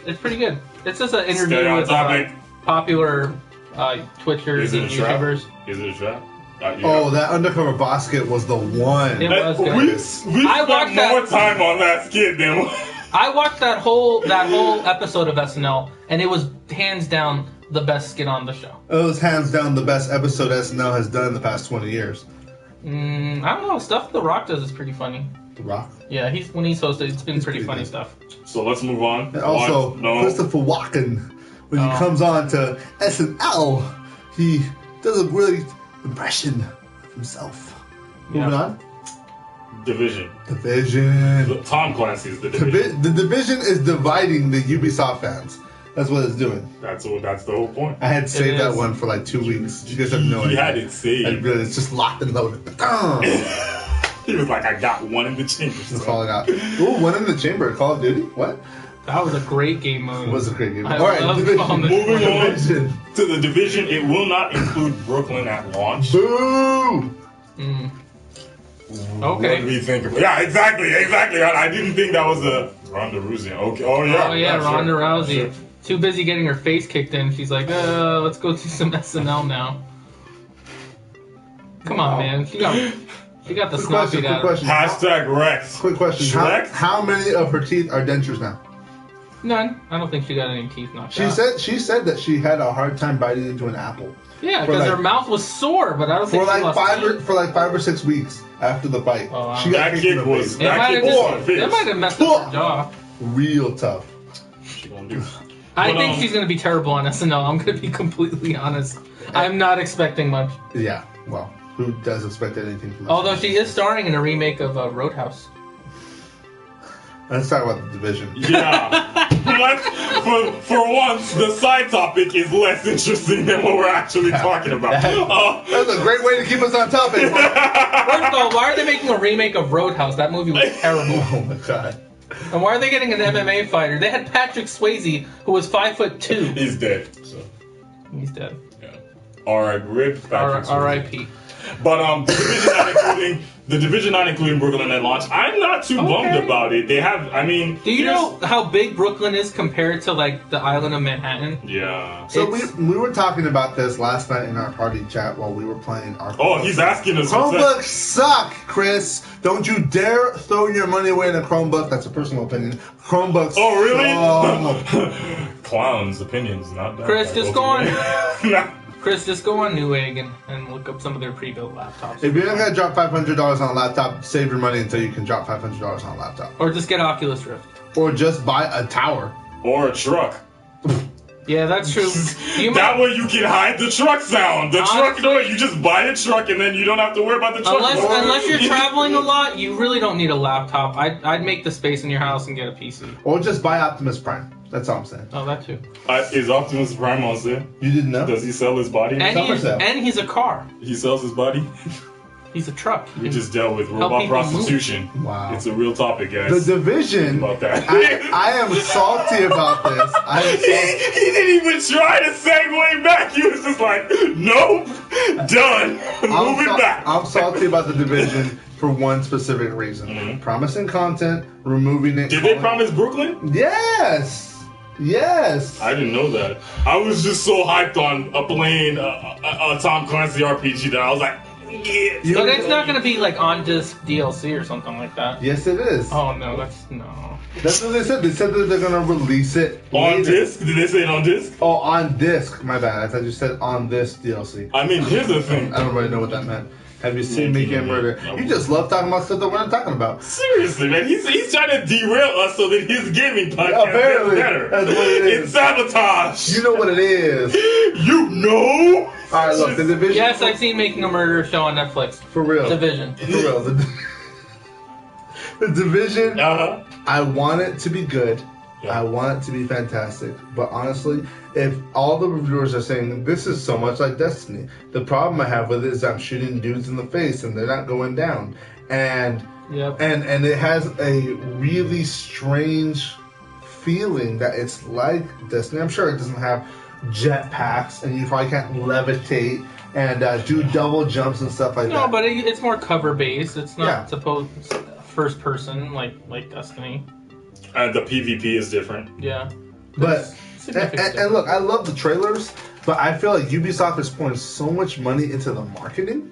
It's pretty good. It's just an interview Stay on with topic. popular Twitchers Is it and a trap? YouTubers. Is it a trap? Yeah. Oh, that Undercover Boss skit was the one. It was good. We I spent watched that- more time on that skit than I watched that whole episode of SNL, and it was hands down the best skit on the show. It was hands down the best episode SNL has done in the past 20 years. I don't know, stuff The Rock does is pretty funny. The Rock. Yeah, when he's hosted, it's been pretty pretty funny good. stuff. So let's move on. And also, Watch- no. Christopher Walken, when he Oh. comes on to SNL, he does a really impression of himself. Yeah. Moving on. Division. Division. Tom Clancy's the Division. The Division is dividing the Ubisoft fans. That's what it's doing. That's the whole point. I had saved that is. one for like 2 weeks. You guys have no He idea. had it saved. It's just locked and loaded. He was like, I got one in the chamber. Just calling out. Ooh, one in the chamber. Call of Duty? What? That was a great game mode. It was a great game. I All right, love Division. calling it- Moving on Division. to the Division. It will not include Brooklyn at launch. Boo! Mm. What do Okay. we think of? Yeah, exactly. I didn't think that was a Ronda Rousey. Okay. Oh yeah. Oh yeah, sure. Ronda Rousey. Sure. Too busy getting her face kicked in. She's like, let's go do some SNL now. Come on, Wow. man. She got the Quick snot question, beat quick out of her. question. Hashtag Rex. Quick question. Shrek? How many of her teeth are dentures now? None. I don't think she got any teeth knocked She out. said that she had a hard time biting into an apple Yeah, for because like- her mouth was sore, but I don't think for she like lost teeth. 5 or 6 weeks after the bite. Oh, wow. She got That kicked in kid the was- face. It That might kid have was just on fierce. it might have messed up her jaw. Real tough. She gonna do. I But, think she's gonna be terrible on SNL. I'm gonna be completely honest. I'm not expecting much. Yeah. Well, who does expect anything from that? Although she is starring in a remake of Roadhouse. Let's talk about the Division. Yeah. For once, the side topic is less interesting than what we're actually talking about. That's a great way to keep us on topic. First of all, why are they making a remake of Roadhouse? That movie was terrible. Oh my god. And why are they getting an MMA fighter? They had Patrick Swayze, who was 5'2". He's dead. So He's dead. yeah. Alright, rip. Patrick Swayze. R.I.P. But the division not including Brooklyn at launch. I'm not too bummed about it. They have. I mean, Do you know how big Brooklyn is compared to like the island of Manhattan? Yeah. So It's- we were talking about this last night in our party chat while we were playing our. Oh, he's asking us. what's that? Chromebooks suck, Chris. Don't you dare throw your money away in a Chromebook. That's a personal opinion. Chromebooks. Oh, suck. really? Clowns' opinions, not that. Chris, just go on. Nah. Chris, just go on Newegg and look up some of their pre-built laptops. If you're not gonna drop $500 on a laptop, save your money until you can drop $500 on a laptop, Or just get Oculus Rift. or just buy a tower. Or a truck. Yeah, that's true. You That might, way you can hide the truck sound. The truck Honestly- noise. You just buy a truck and then you don't have to worry about the truck noise. unless you're traveling a lot, you really don't need a laptop. I'd make the space in your house and get a PC. Or just buy Optimus Prime. That's all I'm saying. Oh, that too. Is Optimus Prime on sale? You didn't know? Does he sell his body? And he's a car. He sells his body? He's a truck. We just dealt with Help robot people move. prostitution. Wow. It's a real topic, The guys. Division. About that. I am salty about this. I am He salty. didn't even try to segue back. He was just like, nope, done. Moving back. I'm salty about the Division for one specific reason. Mhm. Promising content, removing it. Did they promise Brooklyn? Yes. Yes. I didn't know that. I was just so hyped on playing a Tom Clancy RPG that I was like, yeah. But it's not going to be like on disc DLC or something like that. Yes, it is. Oh no, that's no. That's what they said. They said that they're gonna release it On later. disc? Did they say it on disc? Oh, on disc. My bad. I thought you said on this DLC. I mean, here's the thing. I don't really know what that meant. Have you seen Making a Murder? You just love talking about stuff that we're not talking about. Seriously, man, he's trying to derail us so that his gaming podcast Apparently, gets better. that's what it is. It's sabotage. You know what it is. You know. All right, look, the Division. Yes, I've seen Making a Murder show on Netflix. For real. Division. For real. The Division. Uh-huh. I want it to be good. Yeah. I want it to be fantastic. But honestly, if all the reviewers are saying this is so much like Destiny, the problem I have with it is I'm shooting dudes in the face and they're not going down. And Yep. and it has a really strange feeling that it's like Destiny. I'm sure it doesn't have jetpacks and you probably can't levitate and do double jumps and stuff like that. No, but it's more cover based. It's not Yeah. supposed first person like Destiny. And the PvP is different. Yeah. But Significant and look, I love the trailers, but I feel like Ubisoft is pouring so much money into the marketing.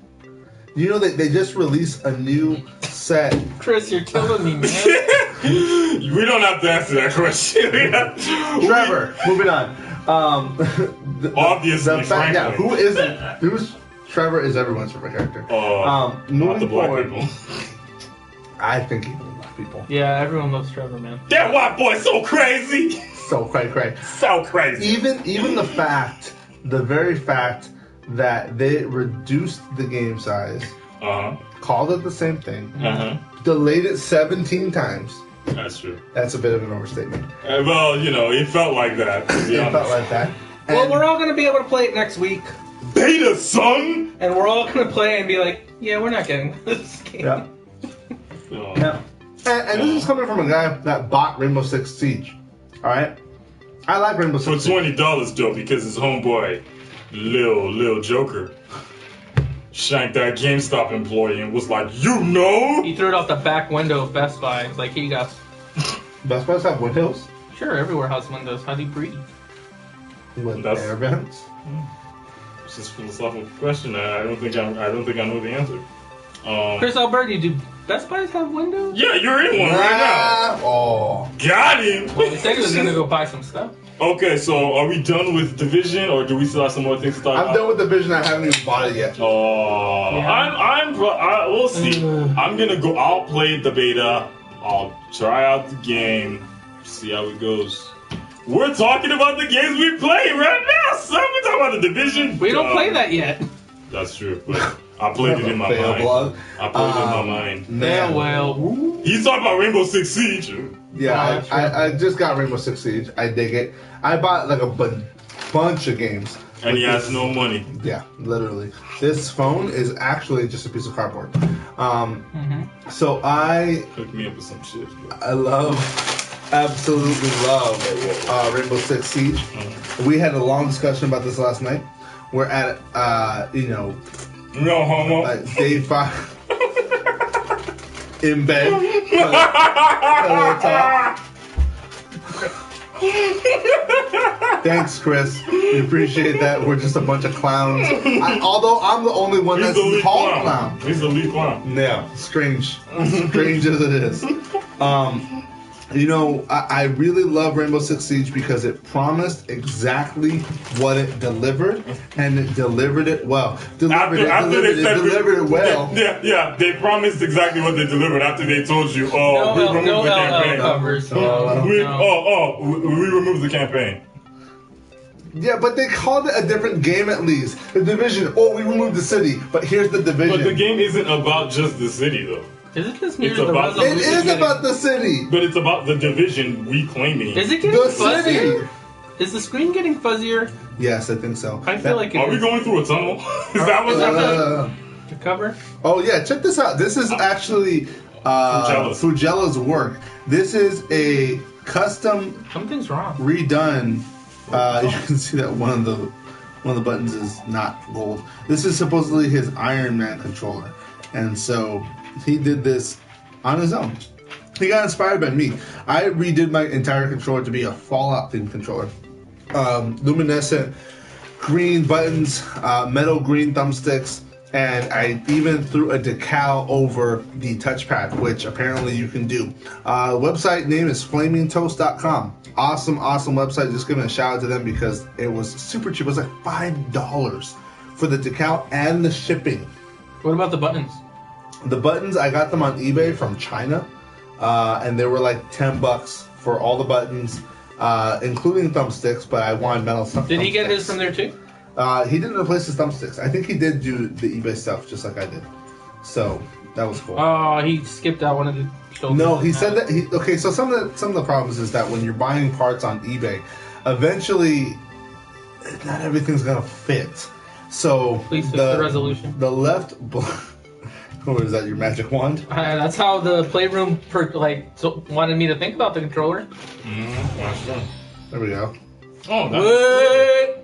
You know, they just released a new set. Chris, you're killing me, man. We don't have to answer that question. Trevor, moving on. Obviously, the fact, yeah, frankly. who isn't? Who's Trevor is everyone's favorite character. Not Moving the black forward, people. I think even the black people. Yeah, everyone loves Trevor, man. That white boy so crazy. So cray. So crazy. Even the very fact that they reduced the game size, Uh-huh. called it the same thing, Uh-huh. delayed it 17 times. That's true. That's a bit of an overstatement. Well, it felt like that. To be It honest. felt like that. Well, And- we're all gonna be able to play it next week, Beta, son. and we're all gonna play and be like, yeah, we're not getting this game. yeah. Oh. Yeah. And this is coming from a guy that bought Rainbow Six Siege. Alright? I like Rainbow For Six Siege. $20 though, because his homeboy, Lil Joker, shanked that GameStop employee and was like, He threw it out the back window of Best Buy. It's like, here you go. Best Buys have windows Sure, everywhere has windows. How do you breathe? with That's- air vents. It's just a philosophical question. I don't think I know the answer. Chris Alberti, do Best Buys have windows? Yeah, you're in one right Oh. now. Got him. Well, he said he was gonna go buy some stuff. Okay, so are we done with Division, or do we still have some more things to talk about? I'm done with Division. I haven't even bought it yet. Oh, Yeah. we'll see. I'm gonna go. I'll play the beta. I'll try out the game. See how it goes. We're talking about the games we play right now. So we're talking about the Division. We don't play that yet. That's true. But I played it in my Fail mind. blog. I played it in my mind. Yeah, Man. well, He's talking about Rainbow Six Siege. Yeah, I just got Rainbow Six Siege. I dig it. I bought like a bunch of games. And he has no money. Yeah, literally. This phone is actually just a piece of cardboard. So I Hook me up with some shit. absolutely love Rainbow Six Siege. We had a long discussion about this last night. We're at No homo. day 5 in bed. Pillow talk. Thanks, Chris. We appreciate that. We're just a bunch of clowns. Although I'm the only one He's that's the lead called clown. clown. He's the lead clown. Yeah, strange as it is. I really love Rainbow Six Siege because it promised exactly what it delivered, and it delivered it well. Delivered it well. Yeah, they promised exactly what they delivered after they told you, we removed no the LL campaign. covers. No. We removed the campaign. Yeah, but they called it a different game at least. The Division. Oh, we removed the city, but here's the Division. But the game isn't about just the city, though. Is it just near It's the about- It resolution? is about the city. But it's about the Division reclaiming. Is it getting The fuzzier? city. Is the screen getting fuzzier? Yes, I think so. I feel like it Are we is. going through a tunnel? Is that what's happening? The cover? Oh yeah, check this out. This is actually Fugella's work. This is a custom Something's wrong. redone. You can see that one of the buttons is not gold. This is supposedly his Iron Man controller, and so he did this on his own. He got inspired by me. I redid my entire controller to be a Fallout themed controller. Luminescent green buttons, metal green thumbsticks, and I even threw a decal over the touchpad, which apparently you can do. Website name is flamingtoast.com. Awesome website. Just giving a shout out to them because it was super cheap. It was like $5 for the decal and the shipping. What about the buttons? The buttons, I got them on eBay from China, and they were like $10 for all the buttons, including thumbsticks, but I wanted metal thumbsticks. Did he get his from there too? He didn't replace his thumbsticks. I think he did do the eBay stuff just like I did. So that was cool. Oh, he skipped out one of the shoulders. No, he said that okay, so some of the problems is that when you're buying parts on eBay, eventually not everything's gonna fit. So Please fix the resolution. The left what is that, your magic wand? That's how the playroom wanted me to think about the controller. That's true. There we go. Oh, What?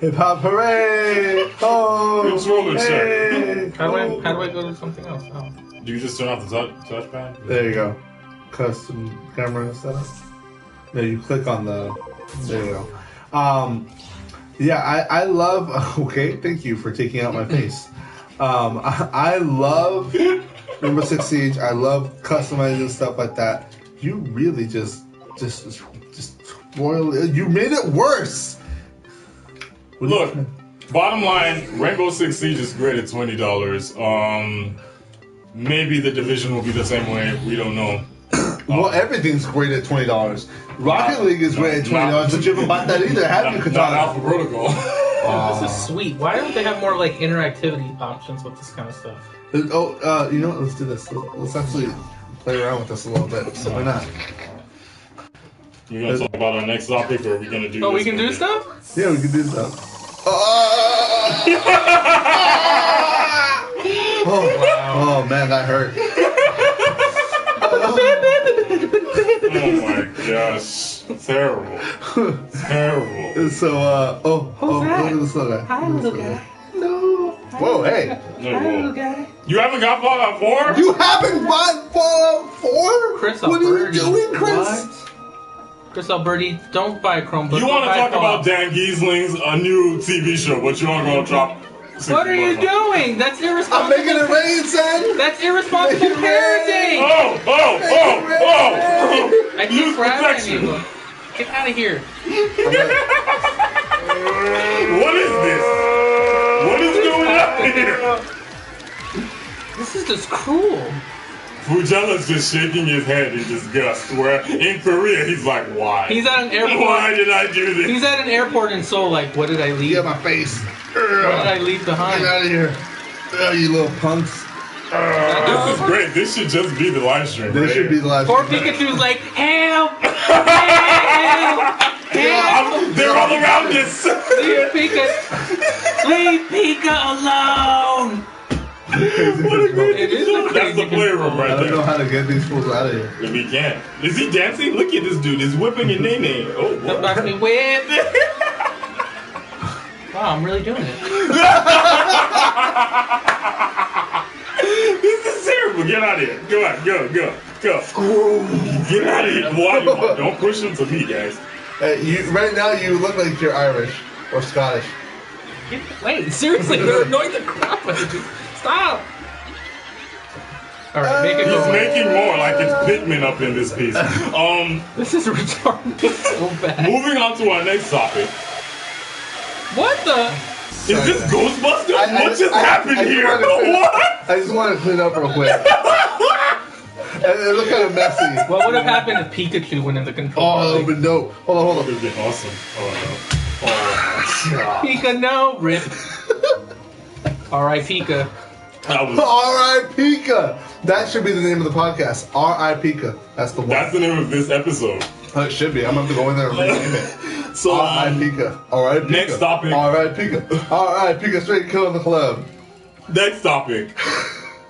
Hip hop hooray! Oh, Controller check. How do I go to something else? Oh. Do you just turn off the touchpad? there you go. Custom camera setup. No, you click on the. There you go. Yeah, I love. Okay, thank you for taking out my face. I love Rainbow Six Siege. I love customizing stuff like that. You really just spoil it. You made it worse. Look, bottom line, Rainbow Six Siege is great at $20. Maybe the Division will be the same way. We don't know. Well, everything's great at $20. Rocket League is great at $20, but you haven't bought that either, have you, Not Katana? Alpha Protocol. This is sweet. Why don't they have more like interactivity options with this kind of stuff? Oh, you know what? Let's do this. Let's actually play around with this a little bit. So why not? We're gonna talk about our next topic, or are we gonna do? Oh, we this can one? do stuff? Yeah, we can do stuff. Oh man, that hurt. Oh my gosh, terrible, terrible. So, look at this little guy. Hi, little guy. No. Whoa, hey. Hi, little guy. You haven't got Fallout 4? You haven't bought Fallout 4? Chris What are you Alberti. doing, Chris? What? Chris Alberti, don't buy a Chromebook. You want to Buy talk Fallout. about Dan Giesling's new TV show, but you aren't gonna drop. What are you $60 doing? That's I'm irresponsible. making it rain, son. That's irresponsible parenting. Oh! I keep Use grabbing protection. you. Get out of here. What is this? What is going on here? This is just cruel. Fugella's just shaking his head in disgust. Where in Korea, he's like, "Why? He's at an airport. Why did I do this?" He's at an airport in Seoul. Like, what did I leave? Get my face. What did I leave Get behind? out of here. Oh, you little punks. This is great. This should just be the live stream. This right should be here. the last. Poor Pikachu's like, help! Help! Help! They're all around us. Leave Pika! Leave Pika alone! It is a That's the crazy playroom I right don't know there. how to get these fools out of here. If he can. Is he dancing? Look at this dude. He's whipping your name. Oh, Don't what? back me whip! Wow, I'm really doing it. This is terrible. Get out of here. Go on. Go. Get out of here. Why? Don't push him to me, guys. Right now, you look like you're Irish or Scottish. Wait, seriously, they're annoying the crap out of you. Stop! Alright, make it He's go away. making more like it's Pikmin up in this piece. This is retarded so bad. Moving on to our next topic. What the? Is this Ghostbusters? What just happened I just here? wanted to- What? I just want to clean up real quick. It looked kind of messy. What would have happened if Pikachu went in the control? Oh, that would have been dope. Hold That on. would have been awesome. Oh, no. Oh, God. Pika, no! Rip. Alright, Pika. That was, R.I. Pika. That should be the name of the podcast. R.I. Pika. That's the one. that's the name of this episode. Oh, it should be. I'm going to have to go in there and rename it. So, R.I. Pika. R.I. Pika. next topic. R.I. Pika. R.I. Pika straight killing the club. Next topic.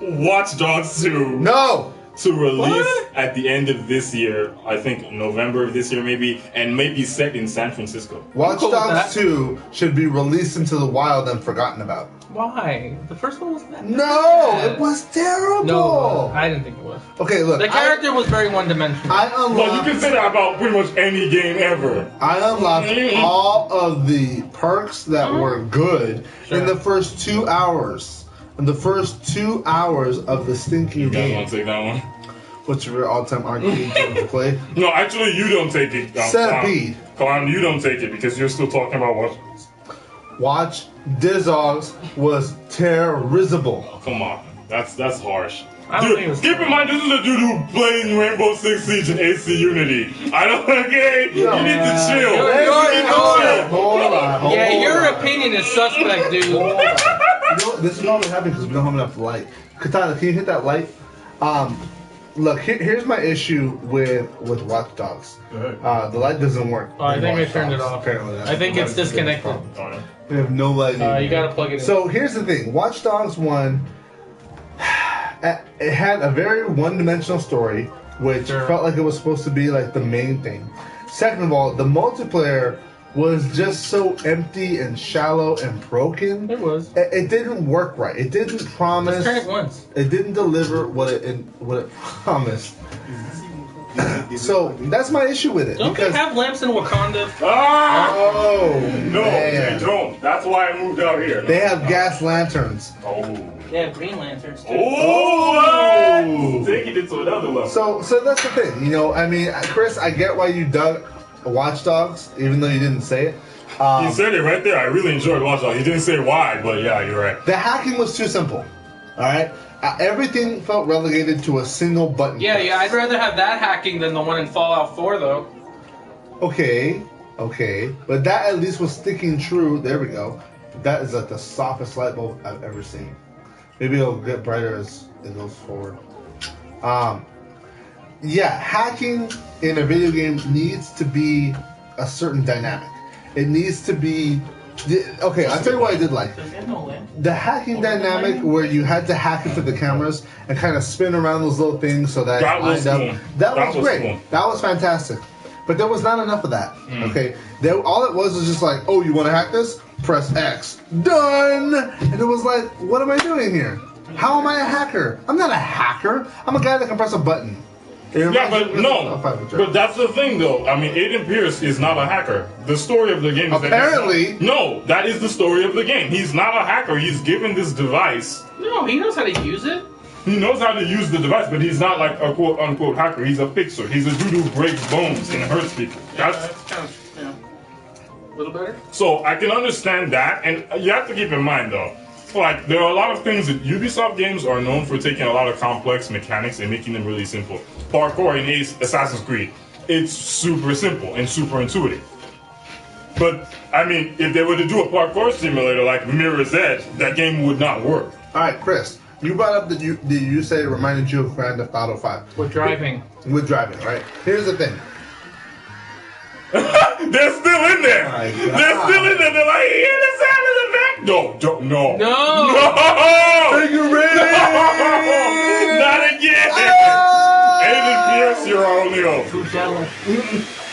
Watch Dogs 2. No. to release What? at the end of this year. I think November of this year, maybe, and maybe set in San Francisco. Watch cool with Dogs that. 2 should be released into the wild and forgotten about. Why? The first one wasn't that No, bad. it was terrible. No, I didn't think it was. Okay, look. The character was very one-dimensional. I Well, you can unlocked. say that about pretty much any game ever. I unlocked all of the perks that were good Sure. in the first 2 hours. In the first 2 hours of the stinking You guys game. want to take that one? What's your all-time arcade game to play? No, actually, you don't take it. Centipede. Clown, you don't take it because you're still talking about what? Watch Dizogs was terrible. Oh, come on, that's harsh. I don't think it was keep in mind, this is a dude who playing Rainbow Six Siege and AC Unity. I don't. Okay, you need to chill. You're- You need to chill. Hold on. Yeah, your opinion is suspect, dude. Hold on. You know, this is not what happened because we don't have enough light. Katana, can you hit that light? Look, here's my issue with Watch Dogs. The light doesn't work. Oh, I in think we Watch turned it Dogs, off. Apparently, that's I think the it's biggest disconnected. problem. We have no light. You gotta plug it in. So here's the thing: Watch Dogs 1, it had a very one-dimensional story, which Sure. felt like it was supposed to be like the main thing. Second of all, the multiplayer was just so empty and shallow and broken. It was. It didn't work right. It didn't promise. Let's turn it once. It didn't deliver what it promised. So that's my issue with it. Don't they because have lamps in Wakanda? Ah! oh No, man. they don't. That's why I moved out here. They have gas lanterns. Oh. They have green lanterns too. Oh! Taking it to another level. So that's the thing. You know, I mean, Chris, I get why you dug Watch Dogs, even though you didn't say it. You said it right there. I really enjoyed Watch Dogs. He didn't say why, but yeah, you're right. The hacking was too simple. All right, everything felt relegated to a single button. Yeah, press. yeah, I'd rather have that hacking than the one in Fallout 4, though. Okay, but that at least was sticking true. There we go. That is like the softest light bulb I've ever seen. Maybe it'll get brighter as it goes forward. Yeah, hacking in a video game needs to be a certain dynamic. It needs to be. Okay, I'll tell you what I did like. The hacking dynamic where you had to hack into the cameras and kind of spin around those little things so that, That it was lined up. cool. That That was was great. cool. That was fantastic. But there was not enough of that. Okay, all it was just like, oh, you want to hack this? Press X. Done. And it was like, what am I doing here? How am I a hacker? I'm not a hacker. I'm a guy that can press a button. Yeah, but no. But that's the thing, though. I mean, Aiden Pierce is not a hacker. The story of the game is Apparently. that no, that is the story of the game. He's not a hacker. He's given this device. No, he knows how to use it. He knows how to use the device, but he's not like a quote unquote hacker. He's a fixer. He's a dude who breaks bones and hurts people. That's kind of, a little better. so I can understand that, and you have to keep in mind though. Like, there are a lot of things that Ubisoft games are known for taking a lot of complex mechanics and making them really simple. Parkour in Assassin's Creed, it's super simple and super intuitive. But, I mean, if they were to do a parkour simulator like Mirror's Edge, that game would not work. All right, Chris, you brought up that you said it reminded you of Grand Theft Auto 5. We're driving. With driving, right? Here's the thing. They're still in there! My They're God. still in there! They're like, hear the sound of the back! No, don't, no. No! No! Take a raise! Not again! Aiden Pierce, you're only over. Too jealous.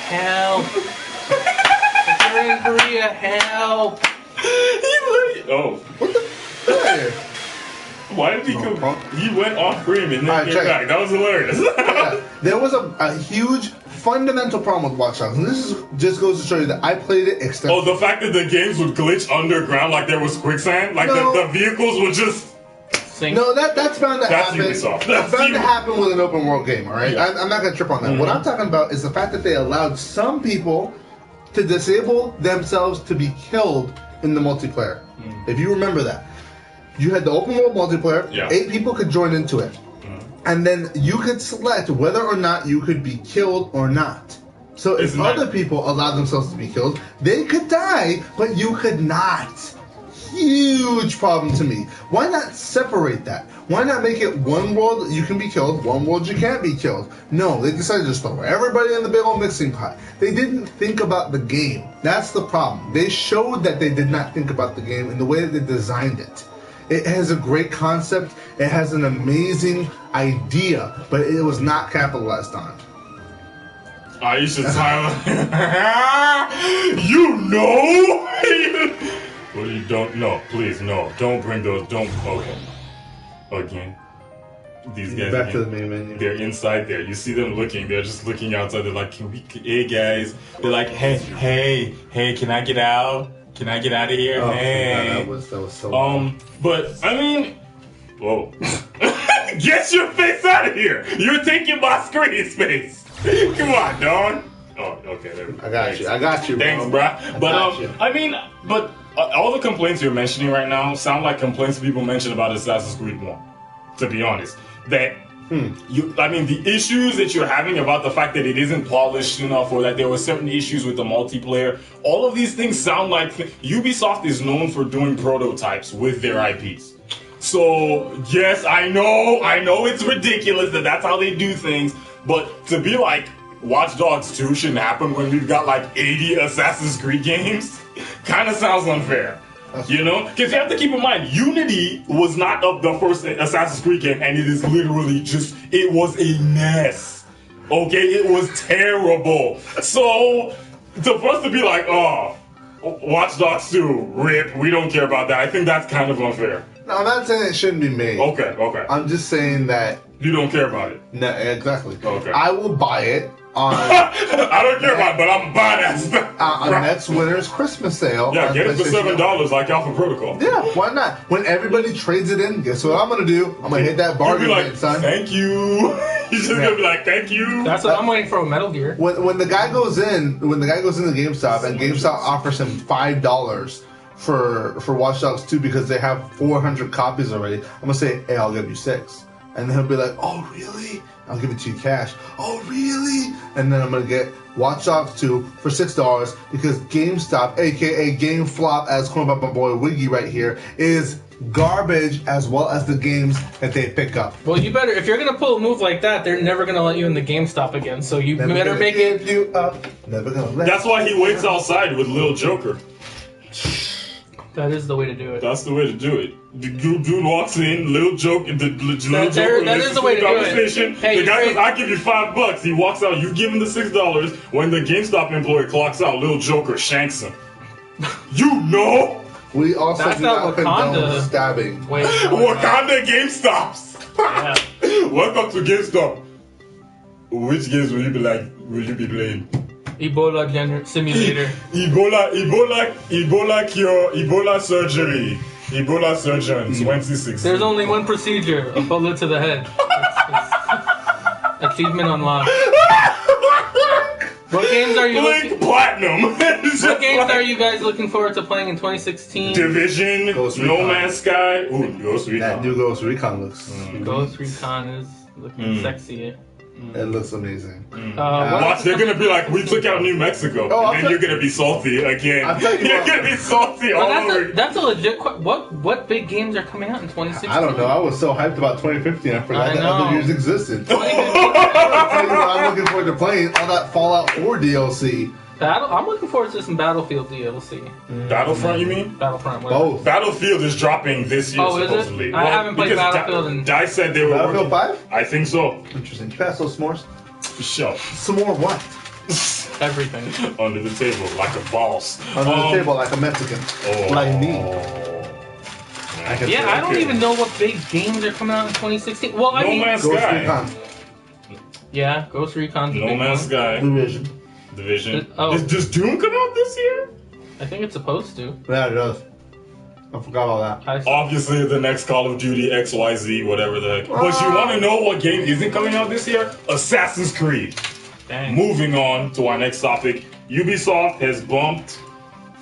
Help. If you're in Korea, help. Oh, Get out of here. why did he come? punk. He went off screen and then Alright, came check it. back. That was hilarious. Yeah, there was a huge fundamental problem with Watch Dogs, and this just goes to show you that I played it Oh, extensively. the fact that the games would glitch underground like there was quicksand, like No. the vehicles would just. Sing. No, that's bound to That's happen. Ubisoft. That's bound to happen with an open world game, all right? Yeah. Mm-hmm. I'm not gonna trip on that. What I'm talking about is the fact that they allowed some people to disable themselves to be killed in the multiplayer. If you remember that, you had the open world multiplayer. Yeah. 8 people could join into it, and then you could select whether or not you could be killed or not. So if Isn't that- other people allowed themselves to be killed, they could die, but you could not. Huge problem to me. Why not separate that? Why not make it one world you can be killed, one world you can't be killed? No, they decided to just throw everybody in the big old mixing pot. They didn't think about the game. That's the problem. They showed that they did not think about the game in the way that they designed it. It has a great concept. It has an amazing idea, but it was not capitalized on. Aisha Tyler. You know? Well, you don't know. Please, no. Don't bring those. Don't. Okay. Again. These guys. Back again, to the main menu. They're inside there. You see them looking. They're just looking outside. They're like, hey guys. They're like, hey, can I get out? Can I get out of here? Oh, hey. that was so. But I mean, whoa. Get your face out of here! You're taking my screen space. Come on, Don. Oh, okay. There we go. I got you. Thanks, bro. bruh. But I mean, all the complaints you're mentioning right now sound like complaints people mentioned about Assassin's Creed 1. To be honest, that the issues that you're having about the fact that it isn't polished enough, or that there were certain issues with the multiplayer, all of these things sound like Ubisoft is known for doing prototypes with their IPs. So yes, I know it's ridiculous that that's how they do things, but to be like Watch Dogs 2 shouldn't happen when we've got like 80 Assassin's Creed games, kind of sounds unfair. You know? Because you have to keep in mind, Unity was not of the first Assassin's Creed game, and it is literally it was a mess. Okay? It was terrible. So, for us to be like, oh, Watch Dogs 2, rip, we don't care about that, I think that's kind of unfair. No, I'm not saying it shouldn't be made. Okay. I'm just saying that... You don't care about it. No, exactly. Okay. I will buy it on... I don't care about it, but I'm buying that stuff. on next winter's Christmas sale. Yeah, get it for $7 like Alpha Protocol. Yeah, why not? When everybody trades it in, guess what I'm going to do? I'm going to hit that bargain You'll be bin, like, son. thank you. He's just going to be like, thank you. That's what I'm waiting for with Metal Gear. When the guy goes in to GameStop and GameStop offers him $5 for Watch Dogs 2 because they have 400 copies already, I'm going to say, hey, I'll give you 6. And then he'll be like, oh, really? I'll give it to you cash. Oh, really? And then I'm going to get Watch Dogs 2 for $6 because GameStop, a.k.a. GameFlop, as coined by my boy Wiggy right here, is garbage as well as the games that they pick up. Well, you better, if you're going to pull a move like that, they're never going to let you in the GameStop again. So you Never better gonna make give it... you up. Never gonna let That's why he waits outside with Lil Joker. That is the way to do it. That's the way to do it. The dude walks in, Lil Joker, that is the way to do it. Conversation. Hey, the guy says, I give you $5. He walks out, you give him the $6. When the GameStop employee clocks out, Lil Joker shanks him. You know? We also That's do not not condone Wakanda. stabbing. Wait, Wakanda GameStops. Yeah. Welcome to GameStop. Which games will you be playing? Ebola simulator. Ebola cure, Ebola surgery, Ebola surgeon, 2016. There's only one procedure: a bullet to the head. Achievement unlocked. What games are you looking? Platinum. What games are you guys looking forward to playing in 2016? Division, Ghost No Recon. Man's Sky. Ooh, Ghost That Recon. new Ghost Recon looks. Ghost Recon is looking sexy. It looks amazing. Watch, they're gonna be like, we took out New Mexico, Oh, and then you're gonna be salty again. I'll tell you You're what. gonna be salty all over. That's a legit. What big games are coming out in 2016? I don't know. I was so hyped about 2015. I forgot I that know. other years existed. I'll tell you what I'm looking forward to playing all that Fallout 4 DLC. I'm looking forward to some Battlefield DLC. Battlefront, you mean? Battlefront. whatever. Both. Battlefield is dropping this year, Oh, is it? supposedly. I haven't played because Battlefield in- DICE said they were Battlefield working. 5? I think so. Interesting. You pass those s'mores? For sure. Some more what? Everything. Under the table, like a boss. Under the table like a Mexican. Oh. Like me. I can Yeah, say I don't okay. even know what big games are coming out in 2016. Well, I No mean, Man's Ghost Sky. Recon. yeah, Ghost Recon's a No big Man's one. Sky. Division. Division. Oh. Does Doom come out this year? I think it's supposed to. Yeah, it does. I forgot all that. Obviously, the next Call of Duty XYZ, whatever the heck. But you want to know what game isn't coming out this year? Assassin's Creed. Dang. Moving on to our next topic. Ubisoft has bumped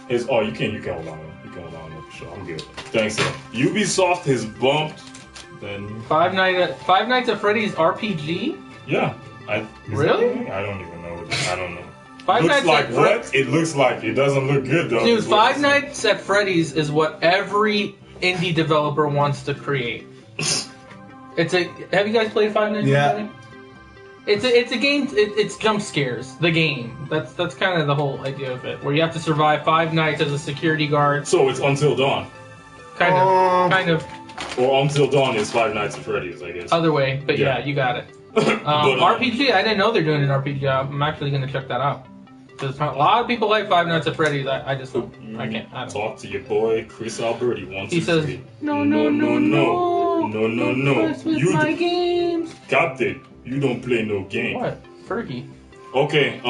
his. Oh, you can hold on. You can hold on for sure. I'm good. Thanks, sir. Ubisoft has bumped. Then Five Nights at Freddy's RPG. yeah. Really? I don't even know. I don't know. Five Looks Nights like at what? It looks like it doesn't look good though. Dude, is what Five it Nights at Freddy's is what every indie developer wants to create. Have you guys played Five Nights Yeah. at Freddy's? It's a game. It's jump scares. The game. That's kind of the whole idea of it, where you have to survive 5 nights as a security guard. So it's Until Dawn. Kind of. Or Until Dawn is Five Nights at Freddy's, I guess. Other way, but Yeah. yeah, you got it. But, RPG, I didn't know they're doing an RPG. I'm actually gonna check that out. Because a lot of people like Five Nights at Freddy's. I just don't. I can't. I don't. Talk to your boy Chris Alberti once. He says, no, Mess with You my games. Captain, you don't play no game. What? Fergie. Okay,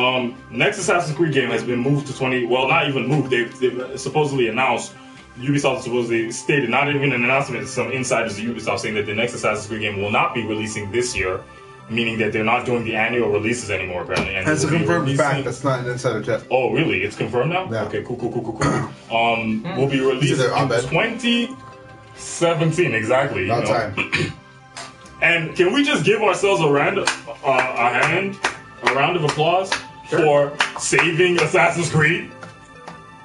next Assassin's Creed game has been moved to 20. Well, not even moved. They've supposedly announced. Ubisoft supposedly stated, not even an announcement, some insiders of Ubisoft saying that the next Assassin's Creed game will not be releasing this year, meaning that they're not doing the annual releases anymore, apparently. And That's a they will be confirmed releasing- fact. That's not an insider tip. Oh, really? It's confirmed now? Yeah. Okay, cool. Will be released either on in bed. 2017, exactly. About time. And can we just give ourselves a round of applause for saving Assassin's Creed?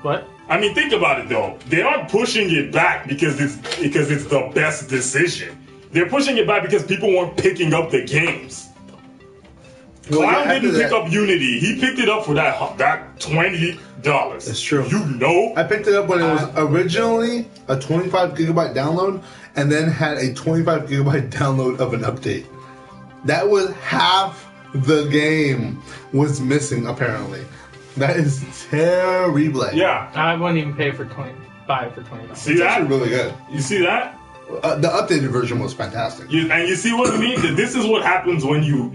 What? I mean, think about it though. They aren't pushing it back because it's the best decision. They're pushing it back because people weren't picking up the games. Well, Clown yeah, after didn't pick that- up Unity. He picked it up for that $20. It's true. You know? I picked it up when it was originally a 25 gigabyte download and then had a 25 gigabyte download of an update. That was half the game was missing, apparently. That is terrible. Yeah. I wouldn't even pay for 25 for $20. See It's that? actually really good. You see that? The updated version was fantastic. And you see what I mean? That this is what happens when you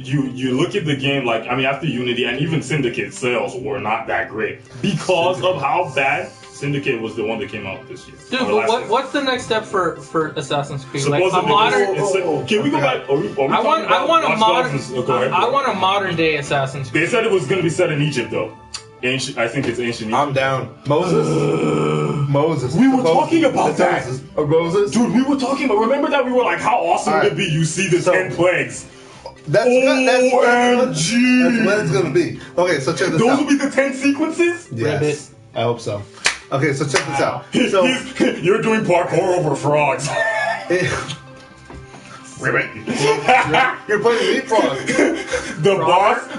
look at the game, like, I mean, after Unity and even Syndicate sales were not that great because of how bad Syndicate was the one that came out this year. Dude, Or but last year. what's the next step for Assassin's Creed? Like a Supposedly, modern. can we go back? Are we I want a modern. Go ahead. I want a modern day Assassin's Creed. They said it was going to be set in Egypt, though. Ancient, I think it's ancient Egypt. I'm down. Moses. We were talking about that. Moses? Dude, we were talking about. Remember that we were like, how awesome All would right. it be? You see the So- 10 plagues. That's OMG. what it's going to be. Okay, so check this Those out. will be the 10 sequences. Yes. I hope so. Okay, so check this out. So You're doing parkour over frogs. you're playing Leapfrog.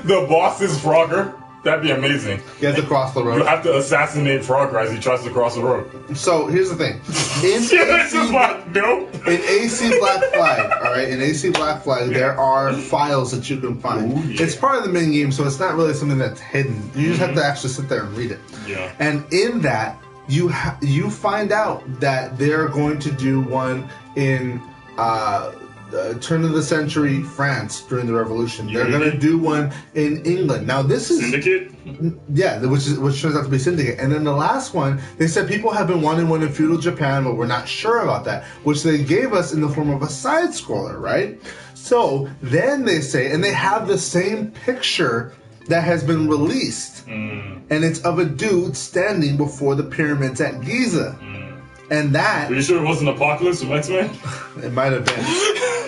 The boss is Frogger. That'd be amazing. You have to cross the You road. have to assassinate Frogger as he tries to cross the road. So here's the thing. This is like dope. In AC Black Flag, alright, in AC Black Flag, there are files that you can find. Ooh, yeah. It's part of the main game, so it's not really something that's hidden. You just have to actually sit there and read it. Yeah. And in that, you find out that they're going to do one in turn of the century France during the Revolution. They're Unity? going to do one in England. Now this is Syndicate? yeah, which turns out to be Syndicate. And then the last one, they said people have been wanting one in feudal Japan, but we're not sure about that, which they gave us in the form of a side scroller, right? So then they say, and they have the same picture that has been released, and it's of a dude standing before the pyramids at Giza. And that, Are you sure it wasn't Apocalypse from X-Men? it might have been.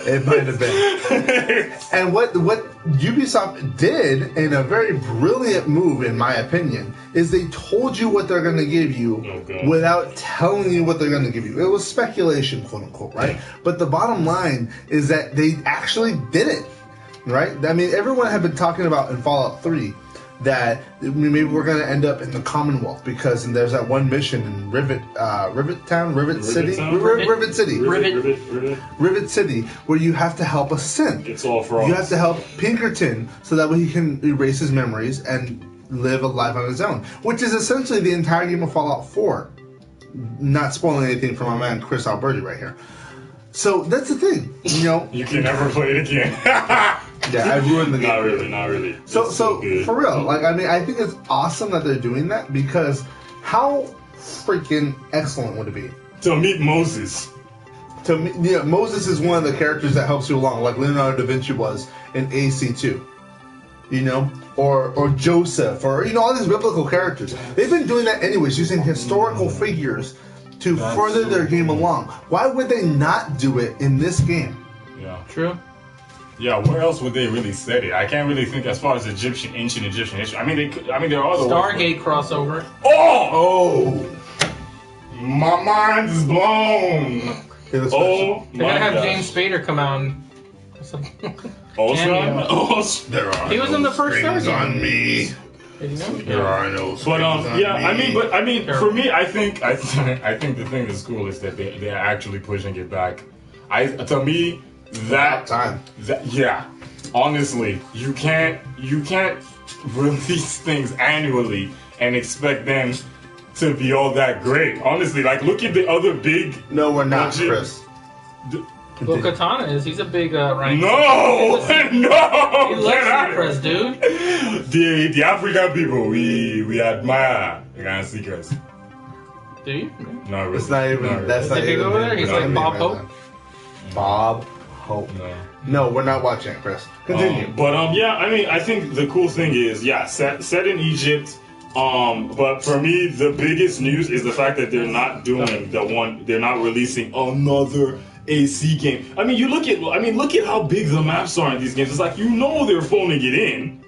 It might have been. And what Ubisoft did in a very brilliant move, in my opinion, is they told you what they're going to give you Oh, God. without telling you what they're going to give you. It was speculation, quote unquote, right? But the bottom line is that they actually did it, right? I mean, everyone had been talking about in Fallout 3 that maybe we're going to end up in the Commonwealth because there's that one mission in Rivet City, Rivet City, where you have to help a synth. It's all frauds. You have to help Pinkerton so that way he can erase his memories and live a life on his own, which is essentially the entire game of Fallout 4. Not spoiling anything for my man Chris Alberti right here. So that's the thing, you know. You can never play it again. Yeah, I ruined the game. Not really. So It's good. for real, like I mean, I think it's awesome that they're doing that because how freaking excellent would it be? To meet Moses. To me, yeah, Moses is one of the characters that helps you along, like Leonardo da Vinci was in AC2. You know, or Joseph, or you know, all these biblical characters. They've been doing that anyways, using historical figures to further their game along. Why would they not do it in this game? Yeah. True. Yeah, where else would they really set it? I can't really think as far as ancient Egyptian history. I mean, there are other ways, Stargate crossover. but- Oh! My mind is blown. It was Oh They're my gonna have gosh. James Spader come out and. Ultron? Cameo. Oh, There are He was in the first strings Stargate. on me. Did you know? There are no But I mean, Terrible. for me, I think the thing that's cool is that they're actually pushing it back. To me, About time. yeah, honestly, you can't release things annually and expect them to be all that great. Honestly, like look at the other big. No, we're not, Legit. Chris. Well, Katana is. He's a big rank. No, no, He loves Seacrest, dude. The African people, we admire Ryan Seacrest. Do you? Not really. It's not even. really. That's Is not he big even. over there? He's like him Bob right Hope? now. Bob Hope. No. No, we're not watching it, Chris. Continue. Yeah, I mean, I think the cool thing is, yeah, set in Egypt. But for me, the biggest news is the fact that they're not doing they're not releasing another AC game. I mean, look at how big the maps are in these games. It's like, they're phoning it in.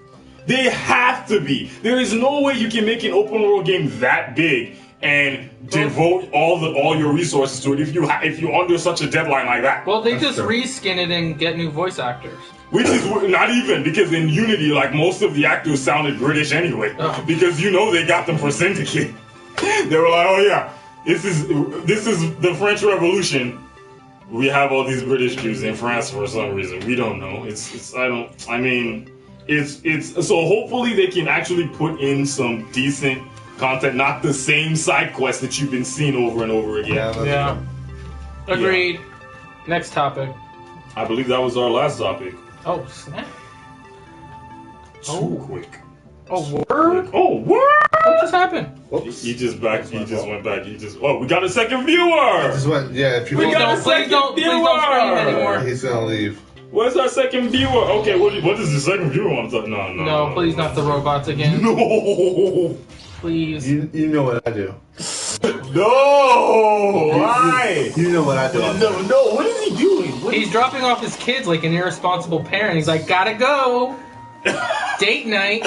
They have to be. There is no way you can make an open world game that big and devote all your resources to it if you're under such a deadline like that. Well, they That's just true. reskin it and get new voice actors. Which is not even, because in Unity, like, most of the actors sounded British anyway. Oh. Because they got them for Syndicate. They were like, oh yeah, this is the French Revolution. We have all these British Jews in France for some reason. We don't know. It's so hopefully they can actually put in some decent content, not the same side quest that you've been seeing over and over again. Yeah, that's Yeah. true. Agreed. Next topic. I believe that was our last topic. Oh, snap. Too quick. Oh, word? Oh, what? What just happened? Whoops. He just went back. We got a second viewer. Just went. Yeah, if you We want, got a Please don't second scream viewer. anymore. he's gonna leave. Where's our second viewer? Okay, what does the second viewer want to talk? No. No, please not the robots again. No. Please. You know what I do. No. Why? You know what I do. No. What is he doing? He's dropping off his kids like an irresponsible parent. He's like, gotta go. Date night.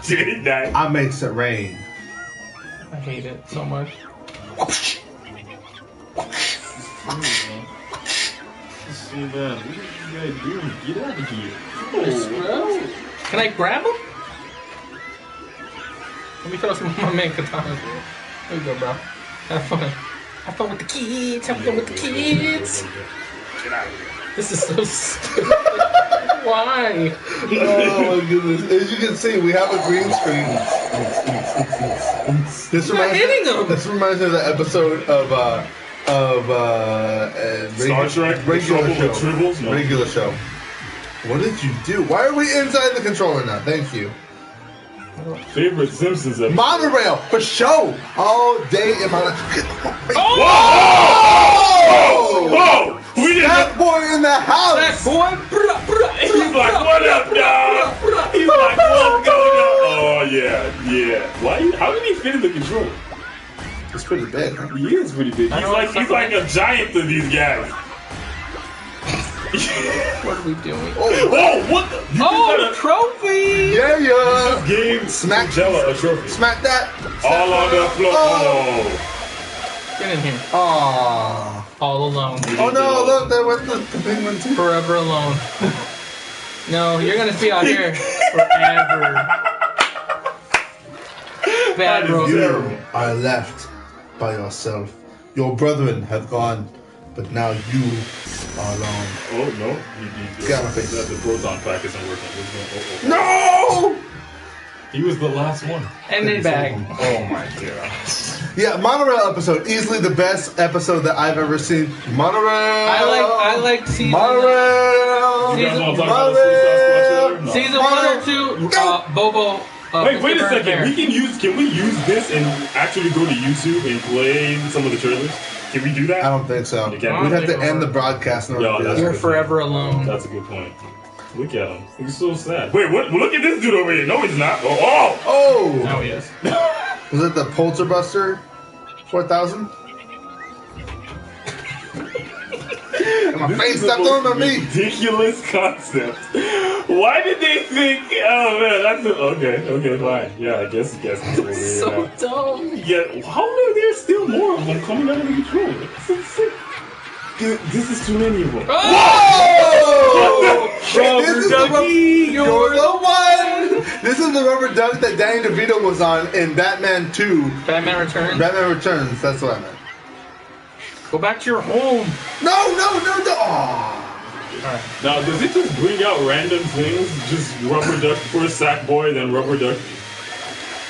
Did that? I makes it rain. I hate it so much. What are you guys doing? Get out of here. Can I grab him? Let me throw some of my man katanas. There you go, bro. Have fun. Have fun with the kids. Have fun with the kids. Get out of here. This is so stupid. Why? Oh my goodness! As you can see, we have a green screen. This not hitting him. This reminds me of the episode of Star Trek, The regular Trouble show. with Tribbles? No. Regular show. What did you do? Why are we inside the controller now? Thank you. Favorite Simpsons episode. Monorail for show all day in my life. Oh! We didn't. That boy in the That house. boy. He's like, what up, dog? He's like, what's going on? Oh yeah. How did he fit in the controller? It's pretty big. Huh? He is pretty big. He's like a giant to these guys. What are we doing? Oh, what the? You Oh, just trophy! Yeah. gave Smack. Jella a trophy. Smack that. All on the floor. Oh. Get in here. Aww. All alone. Oh no! Look, there went the big one too. Forever alone. No, you're gonna be out here forever. Bad road. You are left by yourself. Your brethren have gone, but now you are alone. Oh no! Get out of my face. The proton pack isn't working. No! He was the last one. And then bag. Oh my god. Yeah, Monorail episode, easily the best episode that I've ever seen. Monorail. I like season. Monorail. You guys want to talk Monorail. about the Suicide Squad trailer? No. Season 1 or 2. Bobo. Wait a Mr. second. Bear. Can we use this and actually go to YouTube and play some of the trailers? Can we do that? I don't think so. You can't. We'd have to end the broadcast in order Yo, to do that's that. You're forever alone. That's a good point. Look at him. He's so sad. Wait, what? Look at this dude over here. No, he's not. Oh! Oh! Now he is. Was it the Polterbuster 4000? And my face stepped on me. Ridiculous concept. Why did they think? Oh man, okay, fine. Yeah, I guess it's over here So now. dumb. Yeah, how are there still more of them coming out of the controller? This is sick. This is too many of them. Oh! This is the Ducky, You're the one! This is the rubber duck that Danny DeVito was on in Batman 2. Batman Returns. Batman Returns. That's what I meant. Go back to your home. No. Aw. Alright. Now, does it just bring out random things? Just rubber duck, first Sackboy, then rubber duck.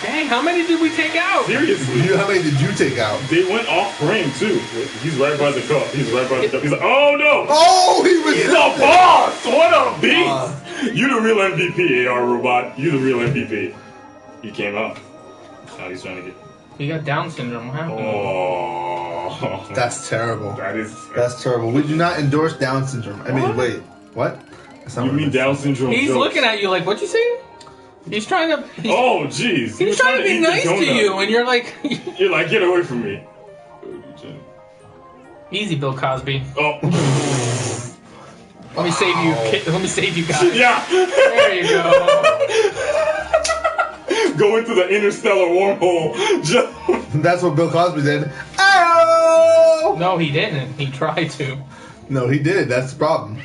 Dang, how many did we take out? Seriously. How many did you take out? They went off frame too. He's right by the cup. He's right by the cup. He's like, oh no! Oh, he was He's a boss! What a beast! You the real MVP, AR Robot. You the real MVP. He came out. Now he's trying to get. He got Down syndrome. What happened? Oh. That's terrible. That's terrible. We do not endorse Down syndrome. I mean, wait. What? That's not You what I mean meant. Down syndrome? He's jokes. looking at you like, what'd you say? He's trying to. Oh, jeez. He's trying to be eat the nice to donut. you, and you're like, You're like, get away from me. easy, Bill Cosby. Oh. Let me save you. Let me save you guys. Yeah. There you go. Go into the interstellar wormhole. Just. That's what Bill Cosby did. Oh! No, he didn't. He tried to. No, he did. That's the problem.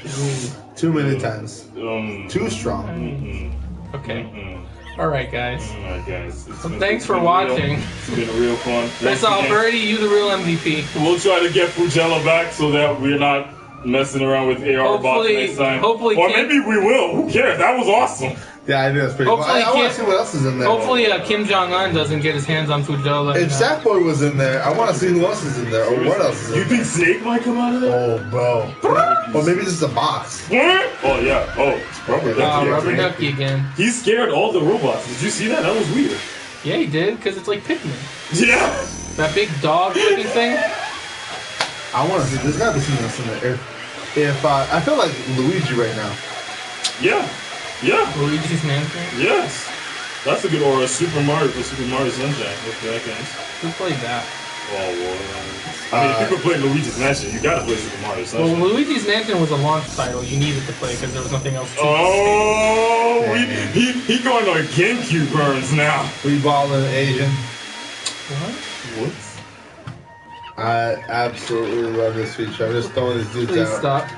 Too many times. Too strong. Okay. All right, guys. Alright, guys. Thanks for watching. It's been real fun. That's Once again, Alberti, you the real MVP. We'll try to get Fugella back so that we're not messing around with AR bots Hopefully- next time. hopefully or Kim- maybe we will. Who cares? That was awesome. Yeah, I think that's pretty cool. Hopefully I want Kim- to see what else is in there. Hopefully, Kim Jong-un doesn't get his hands on Fujiola. If Sackboy was in there, I want to see who else is in there or what else is in You there. think Snake might come out of there? Oh, bro. Or maybe just a box. Oh yeah. Oh, it's Rubber Ducky. Rubber again. Ducky again. He scared all the robots. Did you see that? That was weird. Yeah, he did, because it's like Pikmin. Yeah. That big dog-looking thing. I want to see. There's got to be something else in there. If I feel like Luigi right now. Yeah. Yeah. Luigi's Mansion. Yes. That's a good or a Super Mario Sunshine. Okay, I can. Who played that? Oh, well, I mean, if you could play Luigi's Mansion, you gotta play Super Mario Well, Sunshine. Luigi's Mansion was a launch title. You needed to play because there was nothing else to Oh, he going on GameCube burns now. We ball in Asian. What? What? I absolutely love this feature. I'm just throwing these dudes Please out. stop.